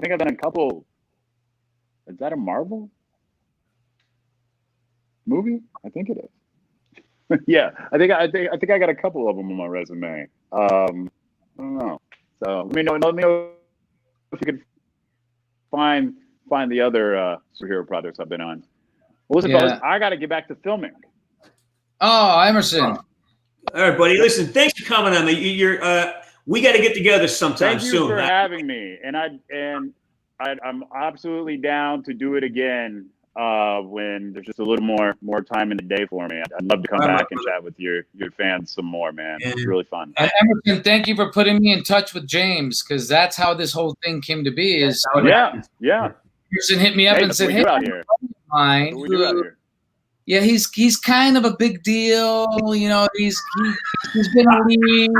think I've done a couple. Is that a Marvel movie? I think it is. Yeah, I think I got a couple of them on my resume. I don't know. So let me know if you can find find the other superhero projects I've been on. Well, listen, fellas, I got to get back to filming. Oh, Emerson. All right, buddy. Listen, thanks for coming on. We got to get together sometime Thank you soon. for having me, and I'm absolutely down to do it again when there's just a little more time in the day for me. I'd love to come back and chat with your fans some more, man. It's really fun. Emerson, thank you for putting me in touch with James, because that's how this whole thing came to be. Yeah. Emerson hit me up and said, "Hey, out here. Mine, What do we do out here?" Yeah, he's kind of a big deal. You know, he's been a lead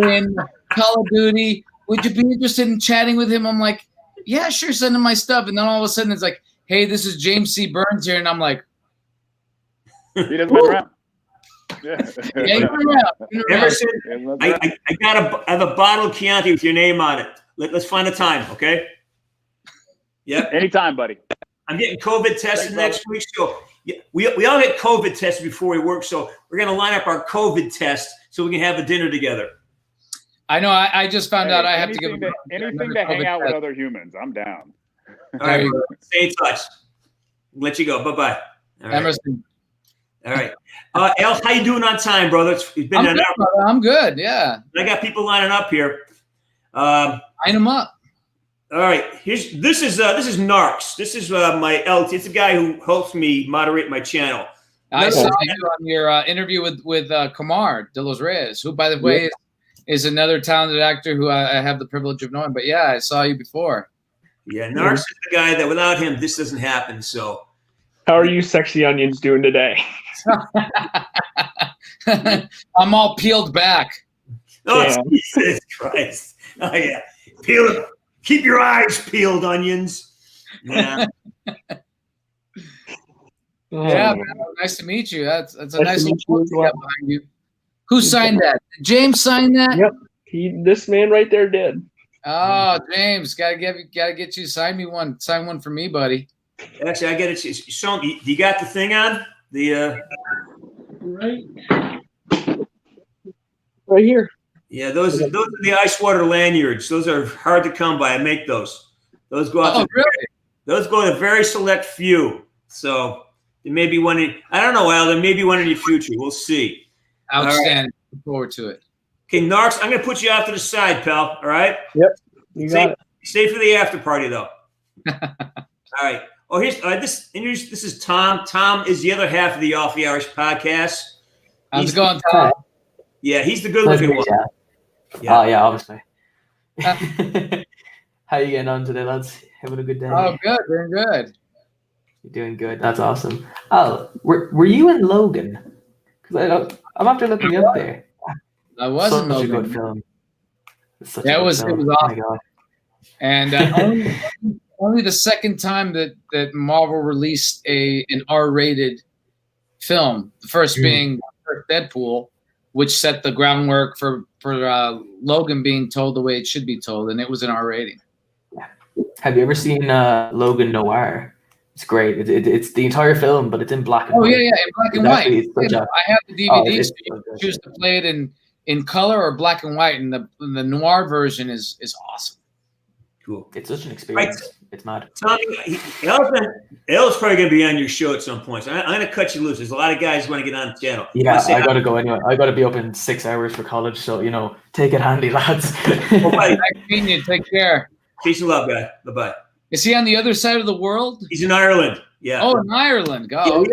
in Call of Duty. Would you be interested in chatting with him? I'm like, yeah, sure, send him my stuff. And then all of a sudden it's like, hey, this is James C. Burns here. And I'm like, he doesn't mess around. Yeah, Emerson, I have a bottle of Chianti with your name on it. Let's find a time, okay? Yeah. Anytime, buddy. I'm getting COVID tested next week, so we all get COVID tested before we work. So we're gonna line up our COVID test so we can have a dinner together. I know. I just found out I have to give anything to hang out with other humans. I'm down. All right, stay in touch. Let you go. Bye bye. Emerson. All right, Al, how you doing on time, brother? It's been an hour. Brother. I'm good. Yeah. I got people lining up here. Line them up. All right, this is Narcs. This is my LT. It's a guy who helps me moderate my channel. I saw you on your interview with Kamar de los Reyes, who, by the way, is another talented actor who I have the privilege of knowing. But yeah, I saw you before. Yeah, Narcs is the guy that without him, this doesn't happen. So, how are you, sexy onions, doing today? I'm all peeled back. Oh, Jesus Christ! Oh yeah, peel. Keep your eyes peeled, onions. Yeah. Yeah, man, nice to meet you. That's a nice little quote you got behind you. Who signed that? Did James sign that? Yep. This man right there did. Oh, James, gotta get you. Sign me one. Sign one for me, buddy. Actually, I get it. So, you got the thing on the right here. Yeah, those are the ice water lanyards. Those are hard to come by. I make those. Those go out. Those go to a very select few. So there may be one in. I don't know, Al. There may be one in your future. We'll see. Outstanding. Look forward to it. Okay, Narcs, I'm gonna put you off to the side, pal. All right. Yep. You got it. Stay for the after party, though. All right. Oh, here's this. This is Tom. Tom is the other half of the Off the Irish podcast. How's it going, Tom? Yeah, he's the good-looking one. Yeah. Oh, yeah, obviously. How you getting on today, lads? Having a good day? Oh, good. Doing good. You're doing good. That's awesome. Oh, were you in Logan? Because I'm after looking up there. I was in Logan. Such a good film. It was awesome. Oh my God. And only the second time that Marvel released an R-rated film. The first being Deadpool, which set the groundwork for Logan being told the way it should be told, and it was an R rating. Have you ever seen Logan Noir? It's great. It's the entire film, but it's in black and white. Oh yeah, in black and white. I have the DVD, so you so can choose to play it in color or black and white, and the noir version is awesome. Cool. It's such an experience. Right. It's mad. Tommy, El's probably going to be on your show at some point. So I'm going to cut you loose. There's a lot of guys who want to get on the channel. Yeah, I got to go anyway. I got to be up in 6 hours for college. So, take it handy, lads. Nice meeting you. Take care. Peace and love, guy. Bye-bye. Is he on the other side of the world? He's in Ireland. Yeah. Oh, in Ireland. Go.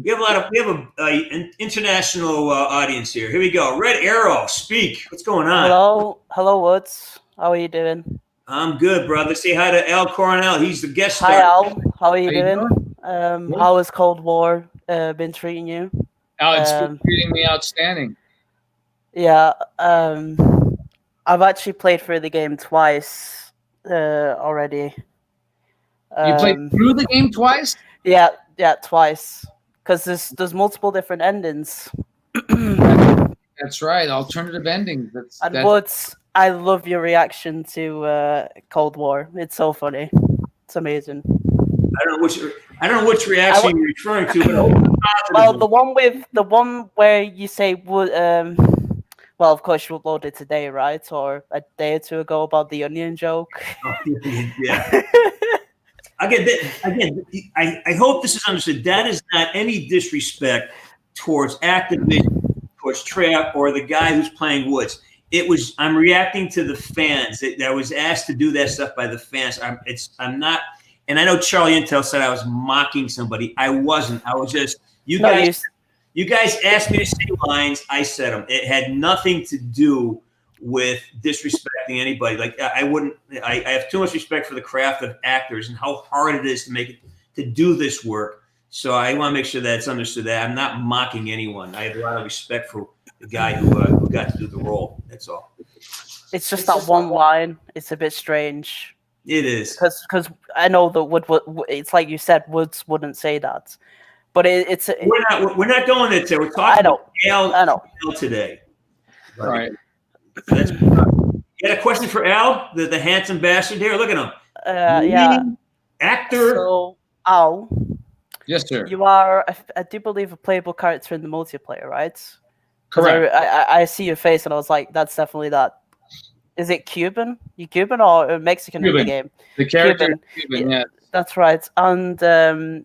Yeah, we have an international audience here. Here we go. Red Arrow, speak. What's going on? Hello, Woods. How are you doing? I'm good, brother. Say hi to Al Coronel. He's the guest star. Hi, Al. How are you doing? How has Cold War been treating you? Oh, it's been treating me outstanding. Yeah. I've actually played through the game twice already. You played through the game twice? Yeah, twice. Because there's multiple different endings. That's right. Alternative endings. Woods, I love your reaction to Cold War. It's so funny. It's amazing. I don't know which reaction you're referring to, but well, the one where you say well, of course you uploaded today, right, or a day or two ago about the onion joke. Yeah. I I hope this is understood. That is not any disrespect towards Activision, towards Treyarch, or the guy who's playing Woods. I'm reacting to the fans. I was asked to do that stuff by the fans. I'm not, and I know Charlie Intel said I was mocking somebody. I wasn't. I was just, you guys asked me to say lines. I said them. It had nothing to do with disrespecting anybody. Like I have too much respect for the craft of actors and how hard it is to do this work. So I want to make sure that it's understood that I'm not mocking anyone. I have a lot of respect for the guy who got to do the role. That's all. It's just that one line. It's a bit strange. It is because I know that Wood. It's like you said, Woods wouldn't say that, but it's. We're not going there. We're talking about Al today. Right. You got a question for Al, the handsome bastard here? Look at him. Yeah. Actor. So, Al. Yes, sir. You are, I do believe, a playable character in the multiplayer, right? Correct. I see your face, and I was like, that's definitely that. Is it Cuban? You Cuban or Mexican in the game? The character is Cuban, yeah. That's right. And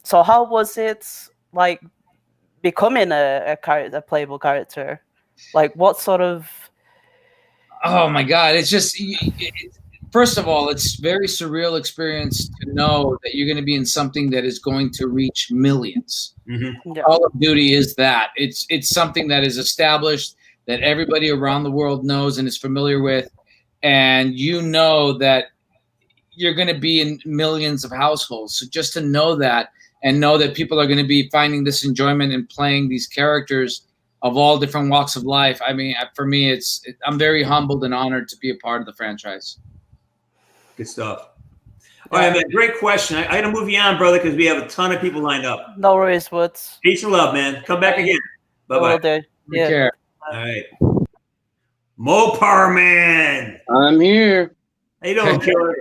so how was it, like, becoming a playable character? Like, what sort of... Oh, my God. It's just... First of all, it's very surreal experience to know that you're going to be in something that is going to reach millions. Mm-hmm. Yeah. Call of Duty is that. It's something that is established, that everybody around the world knows and is familiar with, and you know that you're going to be in millions of households. So just to know that and know that people are going to be finding this enjoyment in playing these characters of all different walks of life. I mean, for me, I'm very humbled and honored to be a part of the franchise. Good stuff. All right, man. Great question. I got to move you on, brother, because we have a ton of people lined up. No worries, Woods. Peace and love, man. Come back again. Bye-bye. Take care. All right. Mopar Man. I'm here. How you doing, killer?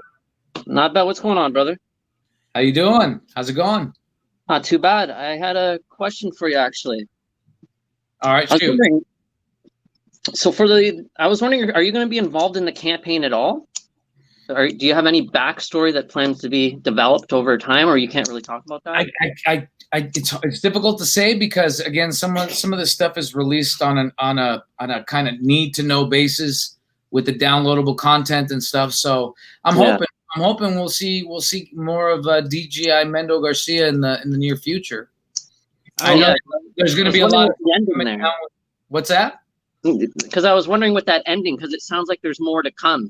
Not bad. What's going on, brother? How you doing? How's it going? Not too bad. I had a question for you, actually. All right, shoot. I was wondering, are you going to be involved in the campaign at all? Do you have any backstory that plans to be developed over time, or you can't really talk about that? It's difficult to say because again, some of this stuff is released on a kind of need to know basis with the downloadable content and stuff. So I'm hoping we'll see more of Dji Mendo Garcia in the near future. I know there's going to be a lot of there. What's that? Because I was wondering with that ending, because it sounds like there's more to come.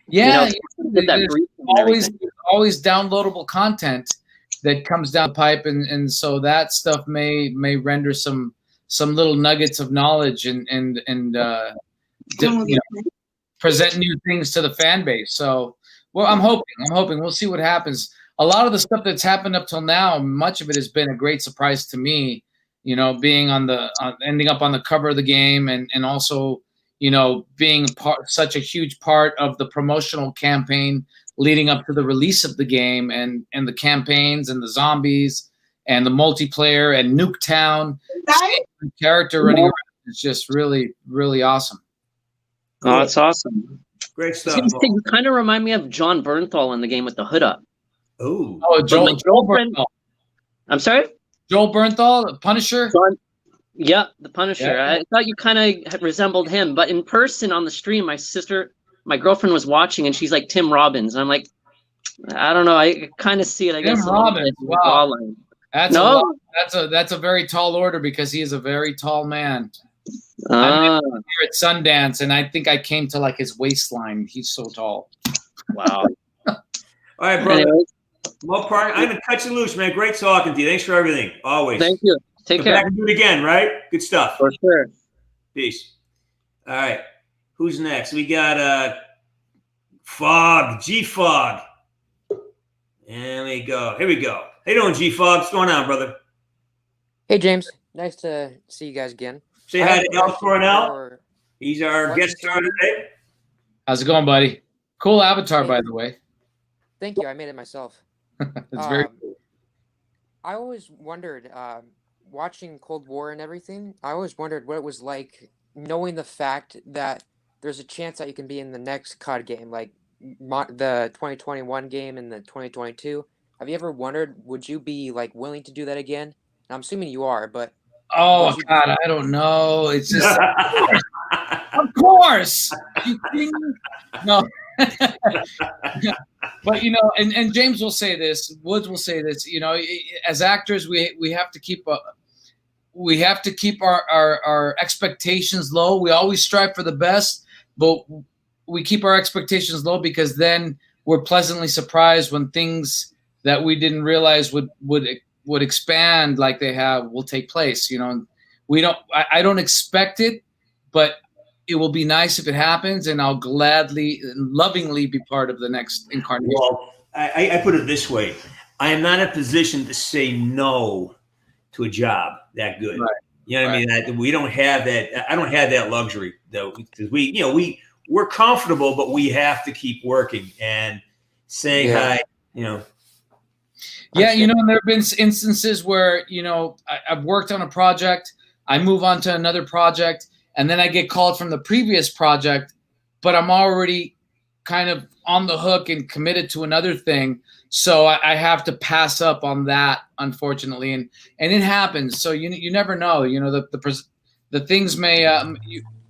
Yeah, there's always downloadable content that comes down the pipe, and so that stuff may render some little nuggets of knowledge and present new things to the fan base. So, well, I'm hoping we'll see what happens. A lot of the stuff that's happened up till now, much of it has been a great surprise to me. Being ending up on the cover of the game, and also, being such a huge part of the promotional campaign leading up to the release of the game, and the campaigns and the zombies and the multiplayer and Nuketown character running around. It's just really, really awesome. Oh, that's awesome. Great stuff. You kind of remind me of John Bernthal in the game with the hood up. Oh, Joel Bernthal. I'm sorry? Joel Bernthal, Punisher? Yeah, the Punisher. Yeah. I thought you kind of resembled him, but in person on the stream, my girlfriend was watching, and she's like Tim Robbins. And I'm like, I don't know. I kind of see it. I guess. Tim Robbins. Wow. That's a very tall order because he is a very tall man. I met him here at Sundance, and I think I came to like his waistline. He's so tall. Wow. All right, brother. Mopar, I'm gonna cut you loose, man. Great talking to you. Thanks for everything. Always. Thank you. Take care. Back and do it again, right? Good stuff. For sure. Peace. All right. Who's next? We got Fog, G Fog. And we go. Here we go. How you doing, G Fog? What's going on, brother? Hey, James. Nice to see you guys again. Say hi to Alvaro Coronel. He's our guest star today. How's it going, buddy? Cool avatar, by the way. Thank you. I made it myself. It's very cool. I always wondered, watching Cold War and everything, I always wondered what it was like knowing the fact that there's a chance that you can be in the next COD game, like the 2021 game and the 2022. have you ever wondered, would you be like willing to do that again? I'm assuming you are, but Oh God, I don't know. It's just, of course. You kidding me? No. But and James will say this, Woods will say this. As actors, we have to keep our expectations low. We always strive for the best, but we keep our expectations low because then we're pleasantly surprised when things that we didn't realize would expand like they have will take place. I don't expect it, but it will be nice if it happens, and I'll gladly and lovingly be part of the next incarnation. Well, I put it this way. I am not in a position to say no to a job that good. Right. You know what I mean? We don't have that. I don't have that luxury though, because we're comfortable, but we have to keep working and saying hi. Yeah, and there have been instances where I've worked on a project, I move on to another project, and then I get called from the previous project, but I'm already kind of on the hook and committed to another thing. So I have to pass up on that, unfortunately, and it happens. So you never know. The things may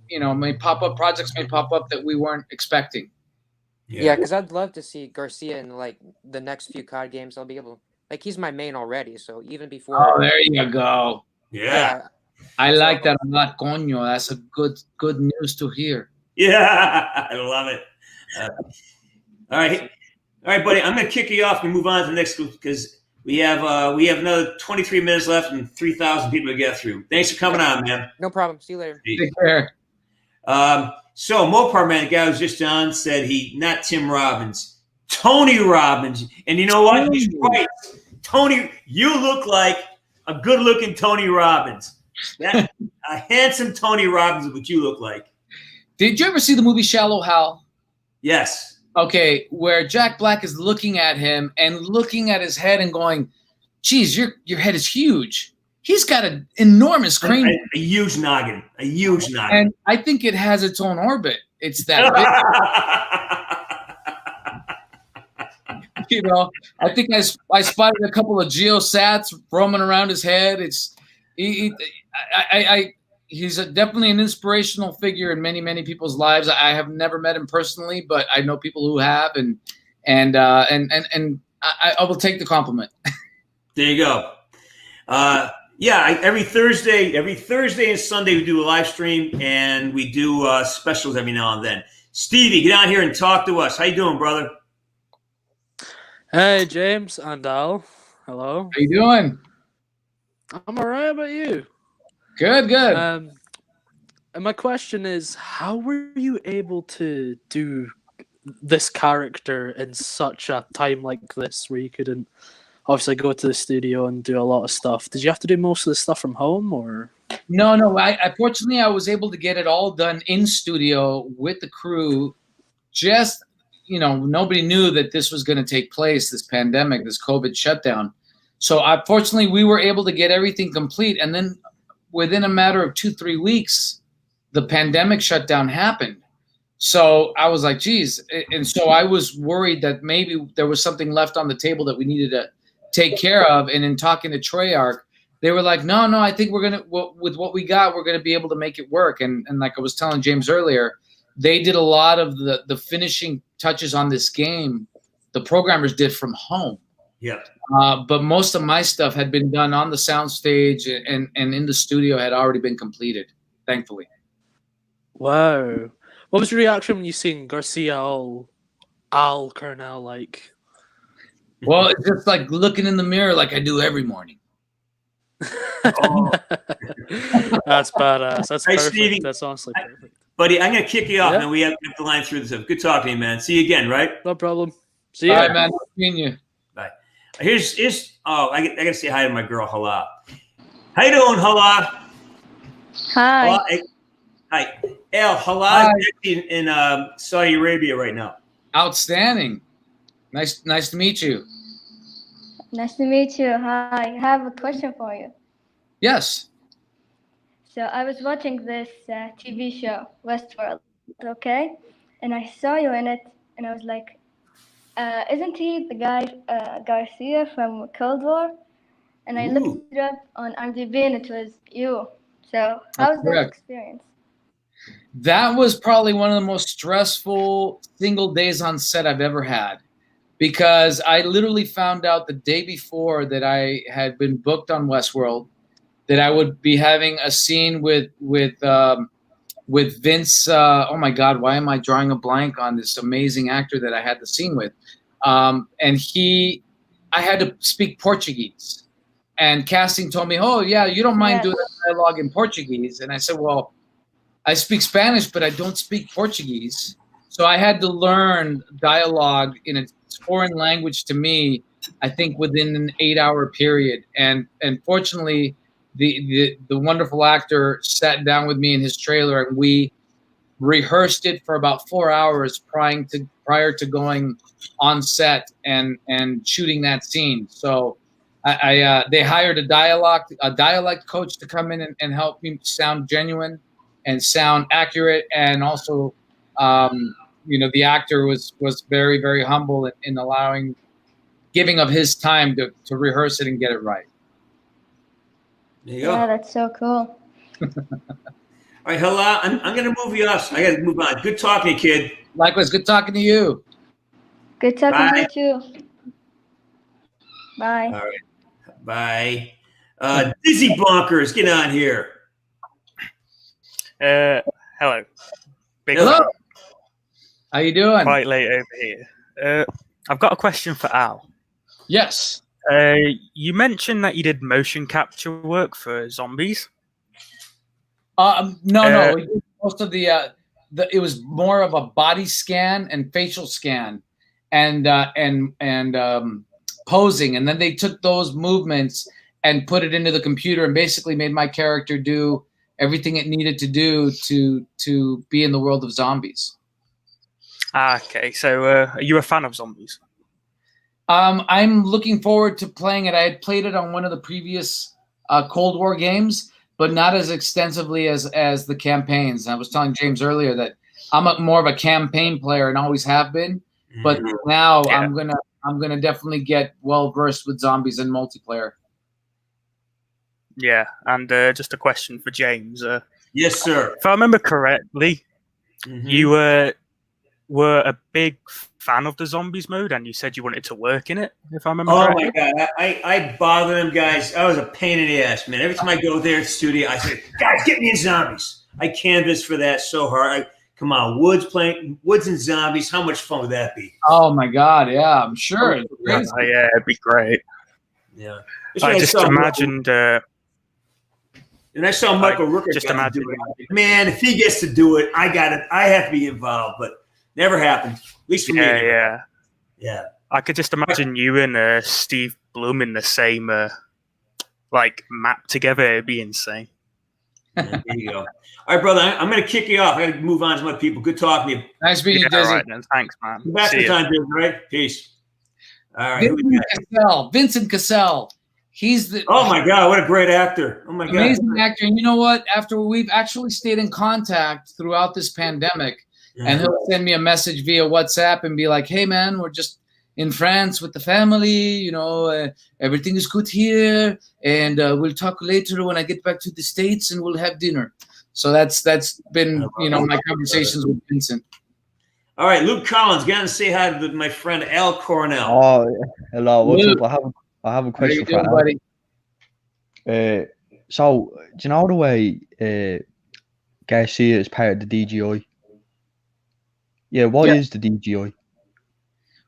may pop up. Projects may pop up that we weren't expecting. Yeah, because I'd love to see Garcia in like the next few COD games. I'll be able, like, he's my main already. So even before. Oh, there you go. Yeah. I like that a lot, coño. That's a good news to hear. Yeah, I love it. All right, buddy. I'm gonna kick you off and move on to the next group because we have another 23 minutes left and 3,000 people to get through. Thanks for coming on, man. No problem. See you later. Take care. So Mopar man, the guy who's just on, said not Tim Robbins, Tony Robbins, and you know what? He's right. Tony, you look like a good-looking Tony Robbins. A handsome Tony Robbins is what you look like. Did you ever see the movie Shallow Hal? Yes. Okay, where Jack Black is looking at him and looking at his head and going, geez, your head is huge. He's got an enormous cranium. A huge noggin. A huge noggin. And I think it has its own orbit. It's that big. I think I spotted a couple of geosats roaming around his head. He's definitely an inspirational figure in many, many people's lives. I have never met him personally, but I know people who have, and I will take the compliment. There you go. Every Thursday and Sunday we do a live stream, and we do specials every now and then. Stevie, get out here and talk to us. How you doing, brother? Hey, James and Al. Hello. How you doing? I'm all right. How about you? Good. And my question is, how were you able to do this character in such a time like this, where you couldn't obviously go to the studio and do a lot of stuff? Did you have to do most of the stuff from home, or? No. Fortunately, I was able to get it all done in studio with the crew. Just, nobody knew that this was going to take place, this pandemic, this COVID shutdown. So fortunately, we were able to get everything complete. And then within a matter of 2-3 weeks, the pandemic shutdown happened. So I was like, geez. And so I was worried that maybe there was something left on the table that we needed to take care of. And in talking to Treyarch, they were like, no, I think with what we got, we're going to be able to make it work. And like I was telling James earlier, they did a lot of the finishing touches on this game. The programmers did from home. Yeah. But most of my stuff had been done on the soundstage and in the studio had already been completed, thankfully. Wow. What was your reaction when you seen Garcia Al Coronel like? Well, it's just like looking in the mirror like I do every morning. That's badass. That's Hey, perfect. Stevie. That's honestly perfect. Buddy, I'm going to kick you off, Yeah. and we have to line through this stuff. Good talking to you, man. See you again, right? No problem. See you. All right, man. Nice seeing you. Bye. Here's I got to say hi to my girl, Hala. How you doing, Hala? Hi. Hala, hi. Hala is in Saudi Arabia right now. Outstanding. Nice to meet you. Nice to meet you. Hi. I have a question for you. Yes. So I was watching this TV show, Westworld, okay? And I saw you in it, and I was like, Isn't he the guy Garcia from Cold War? And I looked it up on IMDb and it was you. So how was that correct. experience? That was probably one of the most stressful single days on set I've ever had, because I literally found out the day before that I had been booked on Westworld, that I would be having a scene with Vince. Oh my God, why am I drawing a blank on this amazing actor that I had the scene with? And I had to speak Portuguese. And casting told me, oh, yeah, you don't mind doing that dialogue in Portuguese. And I said, well, I speak Spanish, but I don't speak Portuguese. So I had to learn dialogue in a foreign language to me, I think within an 8-hour period. And fortunately, the wonderful actor sat down with me in his trailer, and we rehearsed it for about 4 hours prior to going on set and shooting that scene. So they hired a dialect coach to come in and help me sound genuine and sound accurate, and also the actor was very, very humble in giving of his time to rehearse it and get it right. There you go. Yeah, that's so cool. All right, Hala, I'm going to move you off. I got to move on. Good talking to you, kid. Likewise, good talking to you. Good talking Bye. to you too. Bye. All right. Bye. Dizzy Bonkers, get on here. Hello. Hello. How you doing? Quite late over here. I've got a question for Al. Yes. You mentioned that you did motion capture work for zombies. No. We did most of it was more of a body scan and facial scan, and posing, and then they took those movements and put it into the computer and basically made my character do everything it needed to do to be in the world of zombies. Okay, so are you a fan of zombies? I'm looking forward to playing it. I had played it on one of the previous Cold War games, but not as extensively as the campaigns. I was telling James earlier that I'm more of a campaign player and always have been, but now I'm gonna definitely get well versed with zombies and multiplayer. Yeah, and just a question for James. Yes, sir. If I remember correctly, you were a big fan of the zombies mode, and you said you wanted to work in it. If I remember correctly. My God, I bother them guys. I was a pain in the ass, man. Every time I go there at the studio, I say, guys, get me in zombies. I canvassed for that so hard. Come on, Woods and zombies. How much fun would that be? Oh my God, yeah, I'm sure. Yeah, it'd be great. Yeah, I just imagined. And I saw Michael Rooker just got to do it. Man, if he gets to do it, I got it. I have to be involved, but never happened. At least for me. Yeah. I could just imagine you and Steve Blum in the same map together. It'd be insane. There you go. All right, brother. I'm going to kick you off. I got to move on to my people. Good talking to you. Nice meeting you, Dizzy. All right, then. Thanks, man. Come back sometime, Dizzy. Right? Peace. All right. Vincent Cassell. He's the oh my God, what a great actor. Oh my God. Amazing actor. And you know what? After we've actually stayed in contact throughout this pandemic, and he'll send me a message via WhatsApp and be like, hey man, we're just in France with the family, everything is good here, and we'll talk later when I get back to the States and we'll have dinner. So that's been my conversations with Vincent. All right, Luke Collins, got to say hi to my friend Al Coronel. Oh, hello. What's up? I have a question for Al. Buddy? So, do you know the way Garcia is part of the DGI? Yeah, what is the DGI?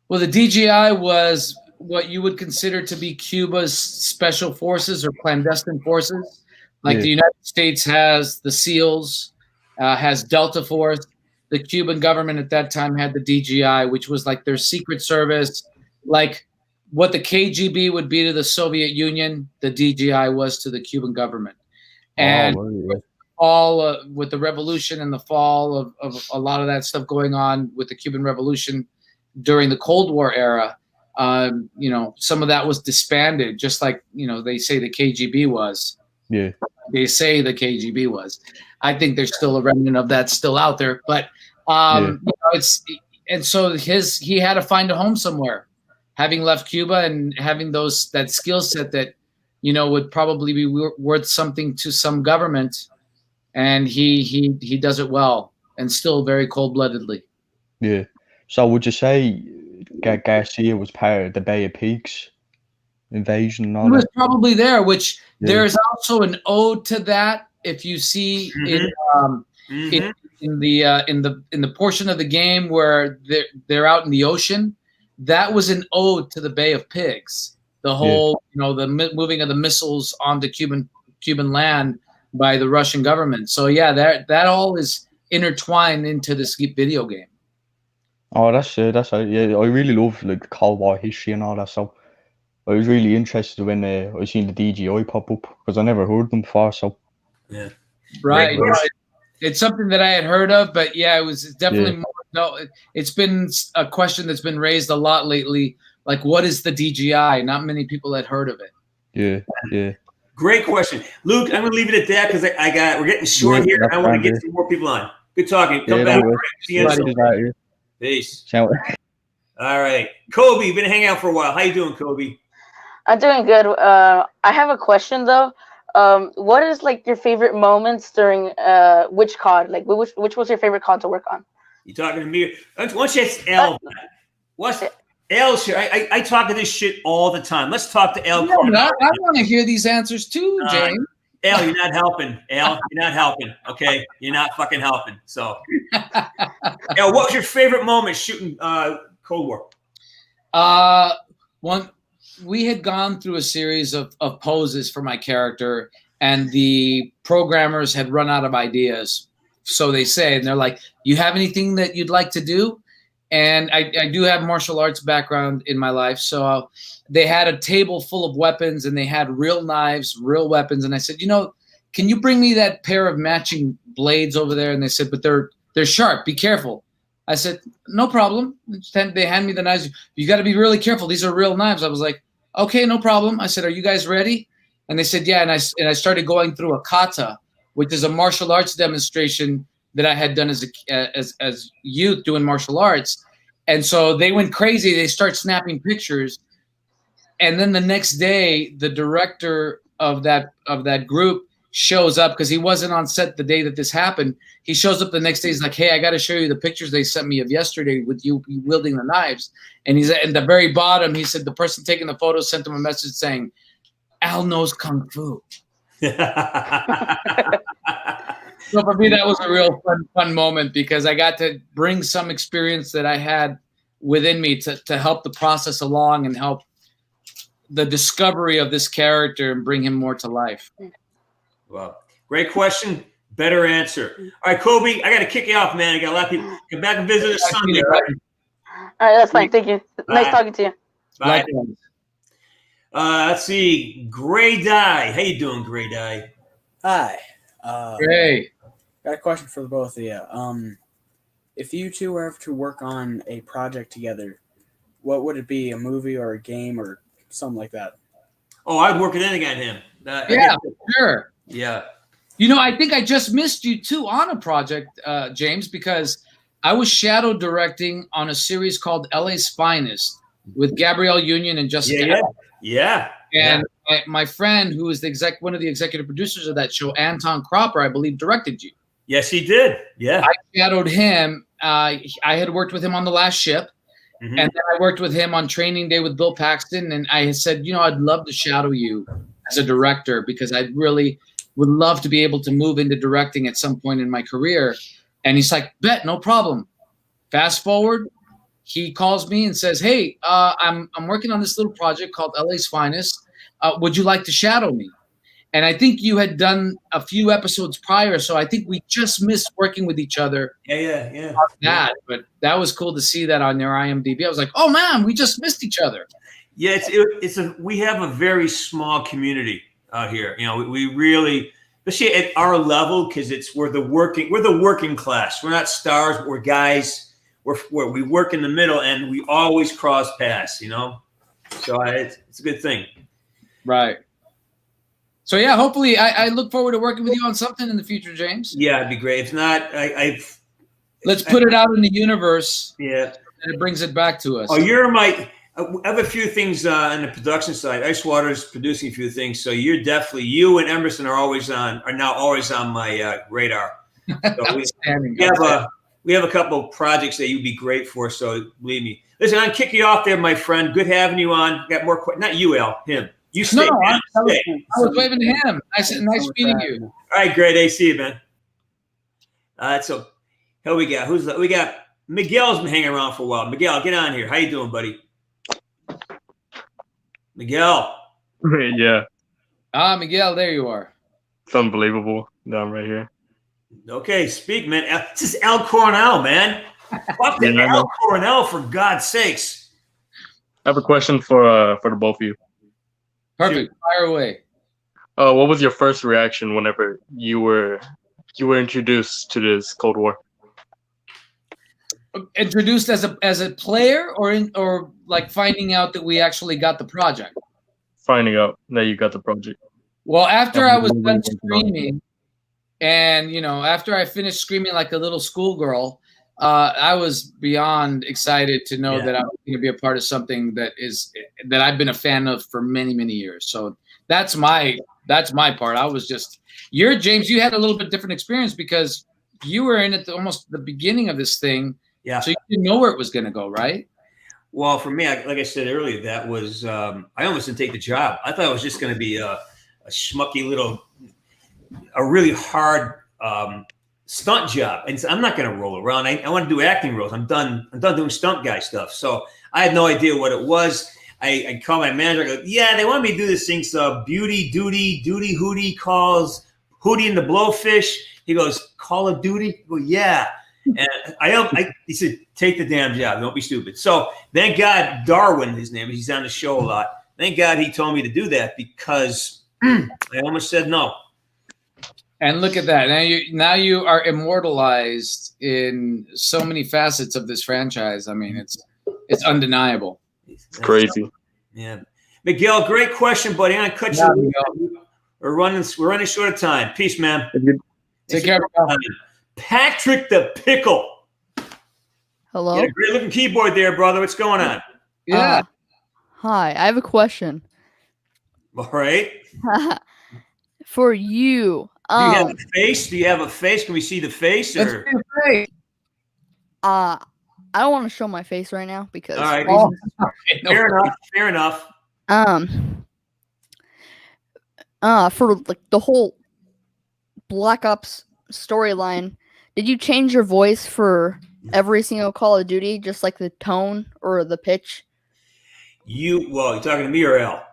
Well, the DGI was what you would consider to be Cuba's special forces or clandestine forces. Like the United States has the SEALs, has Delta Force. The Cuban government at that time had the DGI, which was like their secret service, like what the KGB would be to the Soviet Union, the DGI was to the Cuban government. And all with the revolution and the fall of a lot of that stuff going on with the Cuban Revolution during the Cold War era, some of that was disbanded, just like, they say the KGB was. Yeah. They say the KGB was. I think there's still a remnant of that still out there. But, so he had to find a home somewhere, having left Cuba and having that skill set that, you know, would probably be worth something to some government, and he does it well and still very cold-bloodedly. Yeah. So would you say Garcia was part of the Bay of Pigs invasion and all He was that? probably there, which Yeah. there's also an ode to that. If you see in the portion of the game where they're out in the ocean, that was an ode to the Bay of Pigs. The whole, you know, the moving of the missiles onto Cuban land by the Russian government. So yeah, that all is intertwined into this video game. Oh, that's yeah. I really love like Cold War history and all that. So I was really interested when I seen the DGI pop up because I never heard them before. So yeah, right. It's something that I had heard of, but yeah, it was definitely more. No, it's been a question that's been raised a lot lately. Like, what is the DGI? Not many people had heard of it. Yeah. Great question, Luke. I'm gonna leave it at that because we're getting short here. I want to get some more people on. Good talking. Come back. See you. Peace. All right, Kobe, you've been hanging out for a while. How you doing, Kobe? I'm doing good. I have a question though. What is like your favorite moments during which COD? Like which was your favorite COD to work on? You talking to me? Why don't you ask Al? What's Al's here? I talk to this shit all the time. Let's talk to Al. I want to hear these answers too, James. Al, you're not helping. Al, you're not helping. Okay, you're not fucking helping. So, Al, what was your favorite moment shooting Cold War? We had gone through a series of poses for my character, and the programmers had run out of ideas. So they say, and they're like, "You have anything that you'd like to do?" And I do have martial arts background in my life, so they had a table full of weapons, and they had real knives, real weapons. And I said, you know, can you bring me that pair of matching blades over there? And they said, but they're sharp. Be careful. I said, no problem. They hand me the knives. You got to be really careful. These are real knives. I was like, okay, no problem. I said, are you guys ready? And they said, yeah. And I started going through a kata, which is a martial arts demonstration that I had done as youth doing martial arts. And so they went crazy. They start snapping pictures. And then the next day, the director of that group shows up because he wasn't on set the day that this happened. He shows up the next day. He's like, hey, I got to show you the pictures they sent me of yesterday with you wielding the knives. And he's at the very bottom. He said the person taking the photo sent him a message saying, Al knows Kung Fu. So for me, that was a real fun moment because I got to bring some experience that I had within me to help the process along and help the discovery of this character and bring him more to life. Well, great question. Better answer. All right, Kobe, I got to kick you off, man. I got a lot of people come back and visit us Sunday. All right, that's fine. Thank you. Nice talking to you. Bye. Let's see. Gray Dye. How you doing, Gray Dye? Hi. Hey. Got a question for the both of you. If you two were ever to work on a project together, what would it be? A movie or a game or something like that? Oh, I'd work with anything on him. Yeah, sure. Yeah. You know, I think I just missed you too on a project, James, because I was shadow directing on a series called LA's Finest with Gabrielle Union and Jessica. Yeah. And my friend, who is one of the executive producers of that show, Anton Cropper, I believe, directed you. Yes, he did. Yeah. I shadowed him. I had worked with him on The Last Ship. Mm-hmm. And then I worked with him on Training Day with Bill Paxton. And I said, you know, I'd love to shadow you as a director because I really would love to be able to move into directing at some point in my career. And he's like, bet, no problem. Fast forward, he calls me and says, hey, I'm working on this little project called LA's Finest. Would you like to shadow me? And I think you had done a few episodes prior, so I think we just missed working with each other. Yeah. But that was cool to see that on their IMDb. I was like, oh man, we just missed each other. Yeah, we have a very small community out here. You know, we really, especially at our level, because we're the working class. We're not stars, but we're guys. We work in the middle, and we always cross paths. You know, so it's a good thing. Right. So yeah, hopefully I look forward to working with you on something in the future, James. Yeah, it'd be great. If not, let's put it out in the universe. Yeah. And it brings it back to us. Oh, you're my. I have a few things on the production side. Icewater's producing a few things, so you're definitely you and Emerson are now always on my radar. So we have a couple of projects that you'd be great for. So believe me. Listen, I'm kicking you off there, my friend. Good having you on. Got more questions. Not you, Al. Him. You stay. No, man. I was waving to him. Nice meeting you. All right, great. I see you, man. So here we got. We got Miguel's been hanging around for a while. Miguel, get on here. How you doing, buddy? Miguel. Yeah. Miguel, there you are. It's unbelievable that I'm right here. Okay, speak, man. This is Al Coronel, man. Fuck the Al Coronel, for God's sakes. I have a question for the both of you. Perfect. Fire away. What was your first reaction whenever you were introduced to this Cold War? Introduced as a player, or like finding out that we actually got the project? Finding out that you got the project. Well, after I was done screaming, and after I finished screaming like a little schoolgirl, I was beyond excited to know that I was going to be a part of something that I've been a fan of for many, many years. So that's my part. I was just James. You had a little bit different experience because you were in at almost the beginning of this thing. Yeah. So you didn't know where it was going to go, right? Well, for me, like I said earlier, that was I almost didn't take the job. I thought it was just going to be a schmucky a really hard stunt job, and I'm not going to roll around. I want to do acting roles. I'm done doing stunt guy stuff. So I had no idea what it was. I called my manager. I go, yeah, they want me to do this thing. So Duty Hootie calls Hootie and the Blowfish. He goes, Call of Duty. I go, yeah. And he said, take the damn job. Don't be stupid. So thank God Darwin, his name, he's on the show a lot. Thank God he told me to do that because I almost said no. And look at that. Now you are immortalized in so many facets of this franchise. I mean, it's undeniable. It's crazy. Yeah. Miguel, great question, buddy. I'm gonna cut you. We're running short of time. Peace, man. Take care. Patrick the Pickle. Hello. You got a great looking keyboard there, brother. What's going on? Yeah. Hi, I have a question. All right. For you. Do you have a face? Do you have a face? Can we see the face? Or? I don't want to show my face right now because. All right. Fair enough. For like the whole Black Ops storyline, did you change your voice for every single Call of Duty, just like the tone or the pitch? You're talking to me or Al?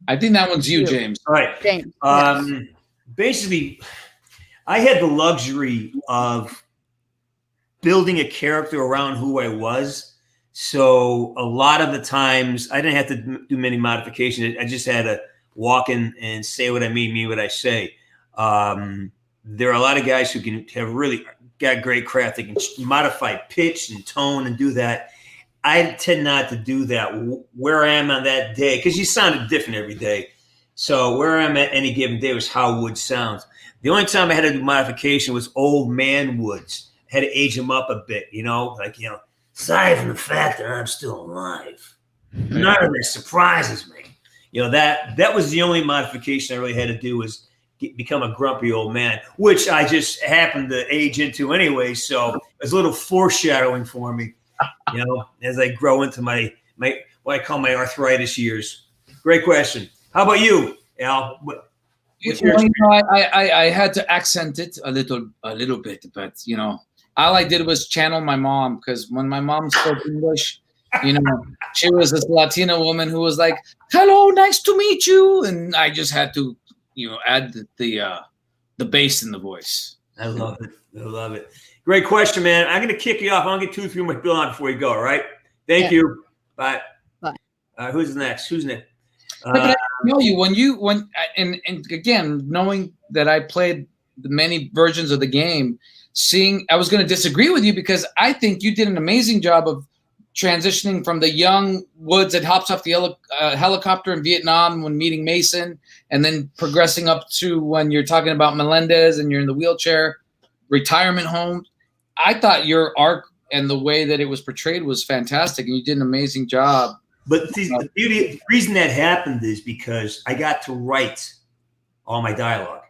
I think that one's you, James. All right. James. Basically, I had the luxury of building a character around who I was. So a lot of the times I didn't have to do many modifications. I just had to walk in and say what I mean what I say. There are a lot of guys who can have really got great craft. They can modify pitch and tone and do that. I tend not to do that where I am on that day because you sounded different every day. So where I'm at any given day was how Wood sounds. The only time I had to do modification was Old Man Woods. I had to age him up a bit, aside from the fact that I'm still alive. None of this surprises me. That was the only modification I really had to do was become a grumpy old man, which I just happened to age into anyway. So it was a little foreshadowing for me. As I grow into my what I call my arthritis years. Great question. How about you, Al? I had to accent it a little bit, but all I did was channel my mom because when my mom spoke English, she was this Latina woman who was like, "Hello, nice to meet you," and I just had to, add the bass in the voice. I love it. Great question, man. I'm going to kick you off. I'm going to get 2 or 3 more bill on before you go, all right? Thank you. Bye. Who's next? But I know you when again, knowing that I played the many versions of the game, I was going to disagree with you because I think you did an amazing job of transitioning from the young Woods that hops off the helicopter in Vietnam when meeting Mason, and then progressing up to when you're talking about Melendez and you're in the wheelchair. retirement homes. I thought your arc and the way that it was portrayed was fantastic, and you did an amazing job. But the reason that happened is because I got to write all my dialogue.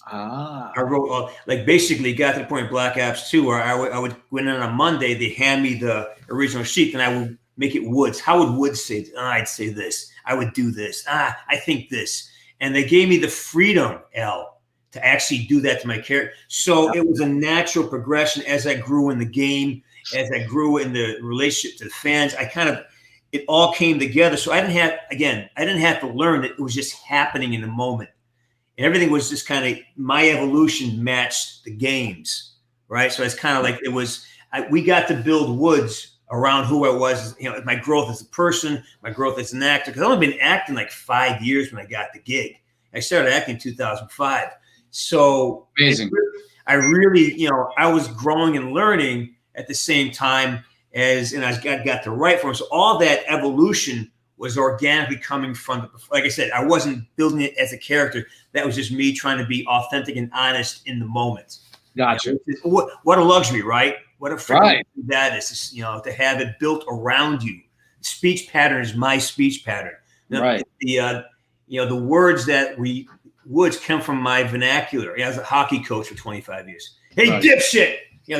Ah. I wrote, basically got to the point in Black Ops 2 where I would go in on a Monday, they'd hand me the original sheet, and I would make it Woods. How would Woods say it? I'd say this. I would do this. I think this. And they gave me the freedom, Al, to actually do that to my character. So it was a natural progression as I grew in the game, as I grew in the relationship to the fans. It all came together. So I didn't have to learn it. It was just happening in the moment. And everything was just kind of, my evolution matched the games, right? So it's kind of like we got to build Woods around who I was, my growth as a person, my growth as an actor. Because I've only been acting like 5 years when I got the gig. I started acting in 2005. So amazing. I really, I was growing and learning at the same time and I got to write for him. So all that evolution was organically coming from, like I said, I wasn't building it as a character. That was just me trying to be authentic and honest in the moment. Gotcha. What a luxury, right? What a freaking that is, to have it built around you. Speech pattern is my speech pattern. Right. The words that Woods come from my vernacular. I was a hockey coach for 25 years. Hey, dipshit!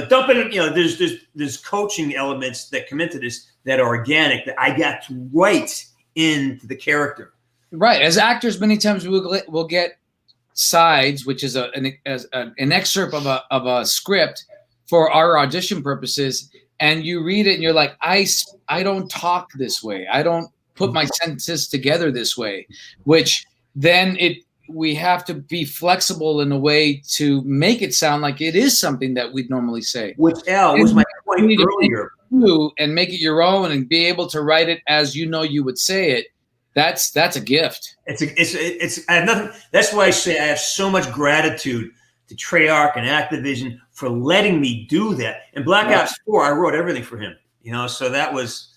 Dumping. There's coaching elements that come into this that are organic that I got to write into the character. Right. As actors, many times we'll get sides, which is an excerpt of a script for our audition purposes, and you read it and you're like, I don't talk this way. I don't put my sentences together this way, which then we have to be flexible in a way to make it sound like it is something that we'd normally say. Which, Al, was my point earlier. And make it your own and be able to write it as you would say it. That's a gift. I have nothing. That's why I say I have so much gratitude to Treyarch and Activision for letting me do that. In Black Ops 4, I wrote everything for him. So that was,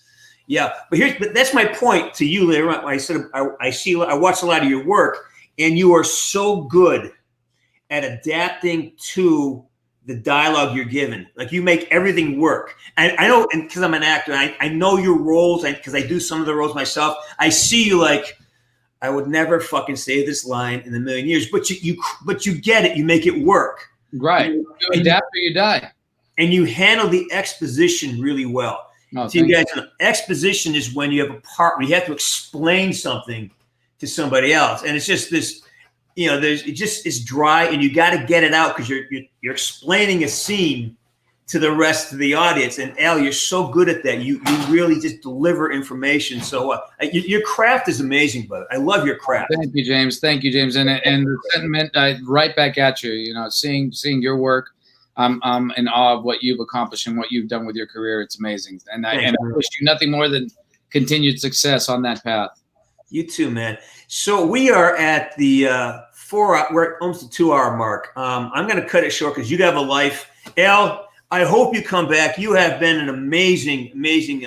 But that's my point to you later on. I said I watched a lot of your work, and you are so good at adapting to the dialogue you're given. Like, you make everything work. And I know, and because I'm an actor, I know your roles, because I do some of the roles myself. I see you like, I would never fucking say this line in a million years, but you get it. You make it work. Right. You adapt or you die. And you handle the exposition really well. Oh, so you guys know, exposition is when you have a part where you have to explain something to somebody else, and it's just this, it's dry, and you got to get it out because you're explaining a scene to the rest of the audience. And Al, you're so good at that. You really just deliver information. So your craft is amazing, brother. I love your craft. Thank you, James. And the sentiment, right back at you. Seeing your work. I'm in awe of what you've accomplished and what you've done with your career. It's amazing. And I wish you nothing more than continued success on that path. You too, man. So we are at the we're almost the 2 hour mark. I'm going to cut it short because you have a life. Al, I hope you come back. You have been an amazing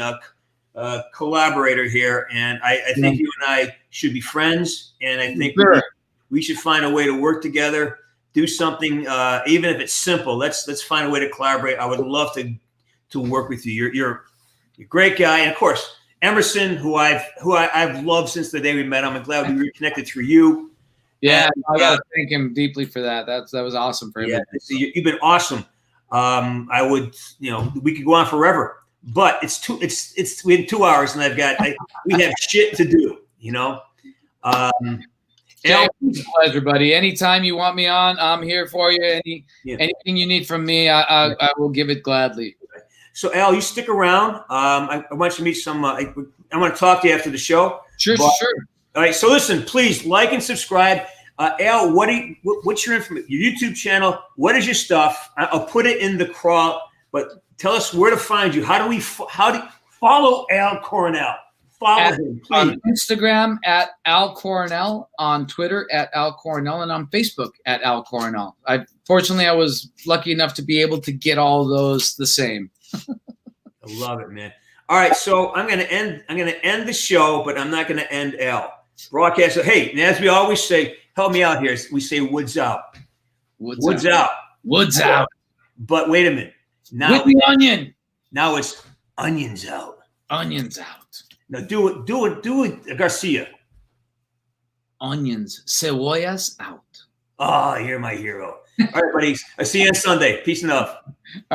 collaborator here. And I think you and I should be friends. And I think we should find a way to work together. Do something, even if it's simple. Let's find a way to collaborate. I would love to work with you. You're a great guy, and of course, Emerson, who I've loved since the day we met. I'm glad we reconnected through you. Yeah, I gotta thank him deeply for that. That was awesome for him. Yeah, you've been awesome. I would, we could go on forever, but we had 2 hours, and we have shit to do. Jay, it's a pleasure, buddy. Anytime you want me on, I'm here for you. Anything you need from me, I will give it gladly. So, Al, you stick around. I want you to meet some. I want to talk to you after the show. Sure. All right. So, listen, please like and subscribe. Al, what's your information? Your YouTube channel? What is your stuff? I'll put it in the crawl. But tell us where to find you. How do follow Al Coronel? Follow him, please. On Instagram at Al Coronel, on Twitter at Al Coronel, and on Facebook at Al Coronel. Fortunately, I was lucky enough to be able to get all those the same. I love it, man. All right, so I'm gonna end the show, but I'm not gonna end Al. Broadcast. Hey, and as we always say, help me out here. We say Woods out. Woods out. Woods out. But wait a minute. Now With the onion. Now it's onions out. Onions out. Now do it, Garcia. Onions, cebollas out. Oh, you're my hero. All right, buddies. I see you on Sunday. Peace and love.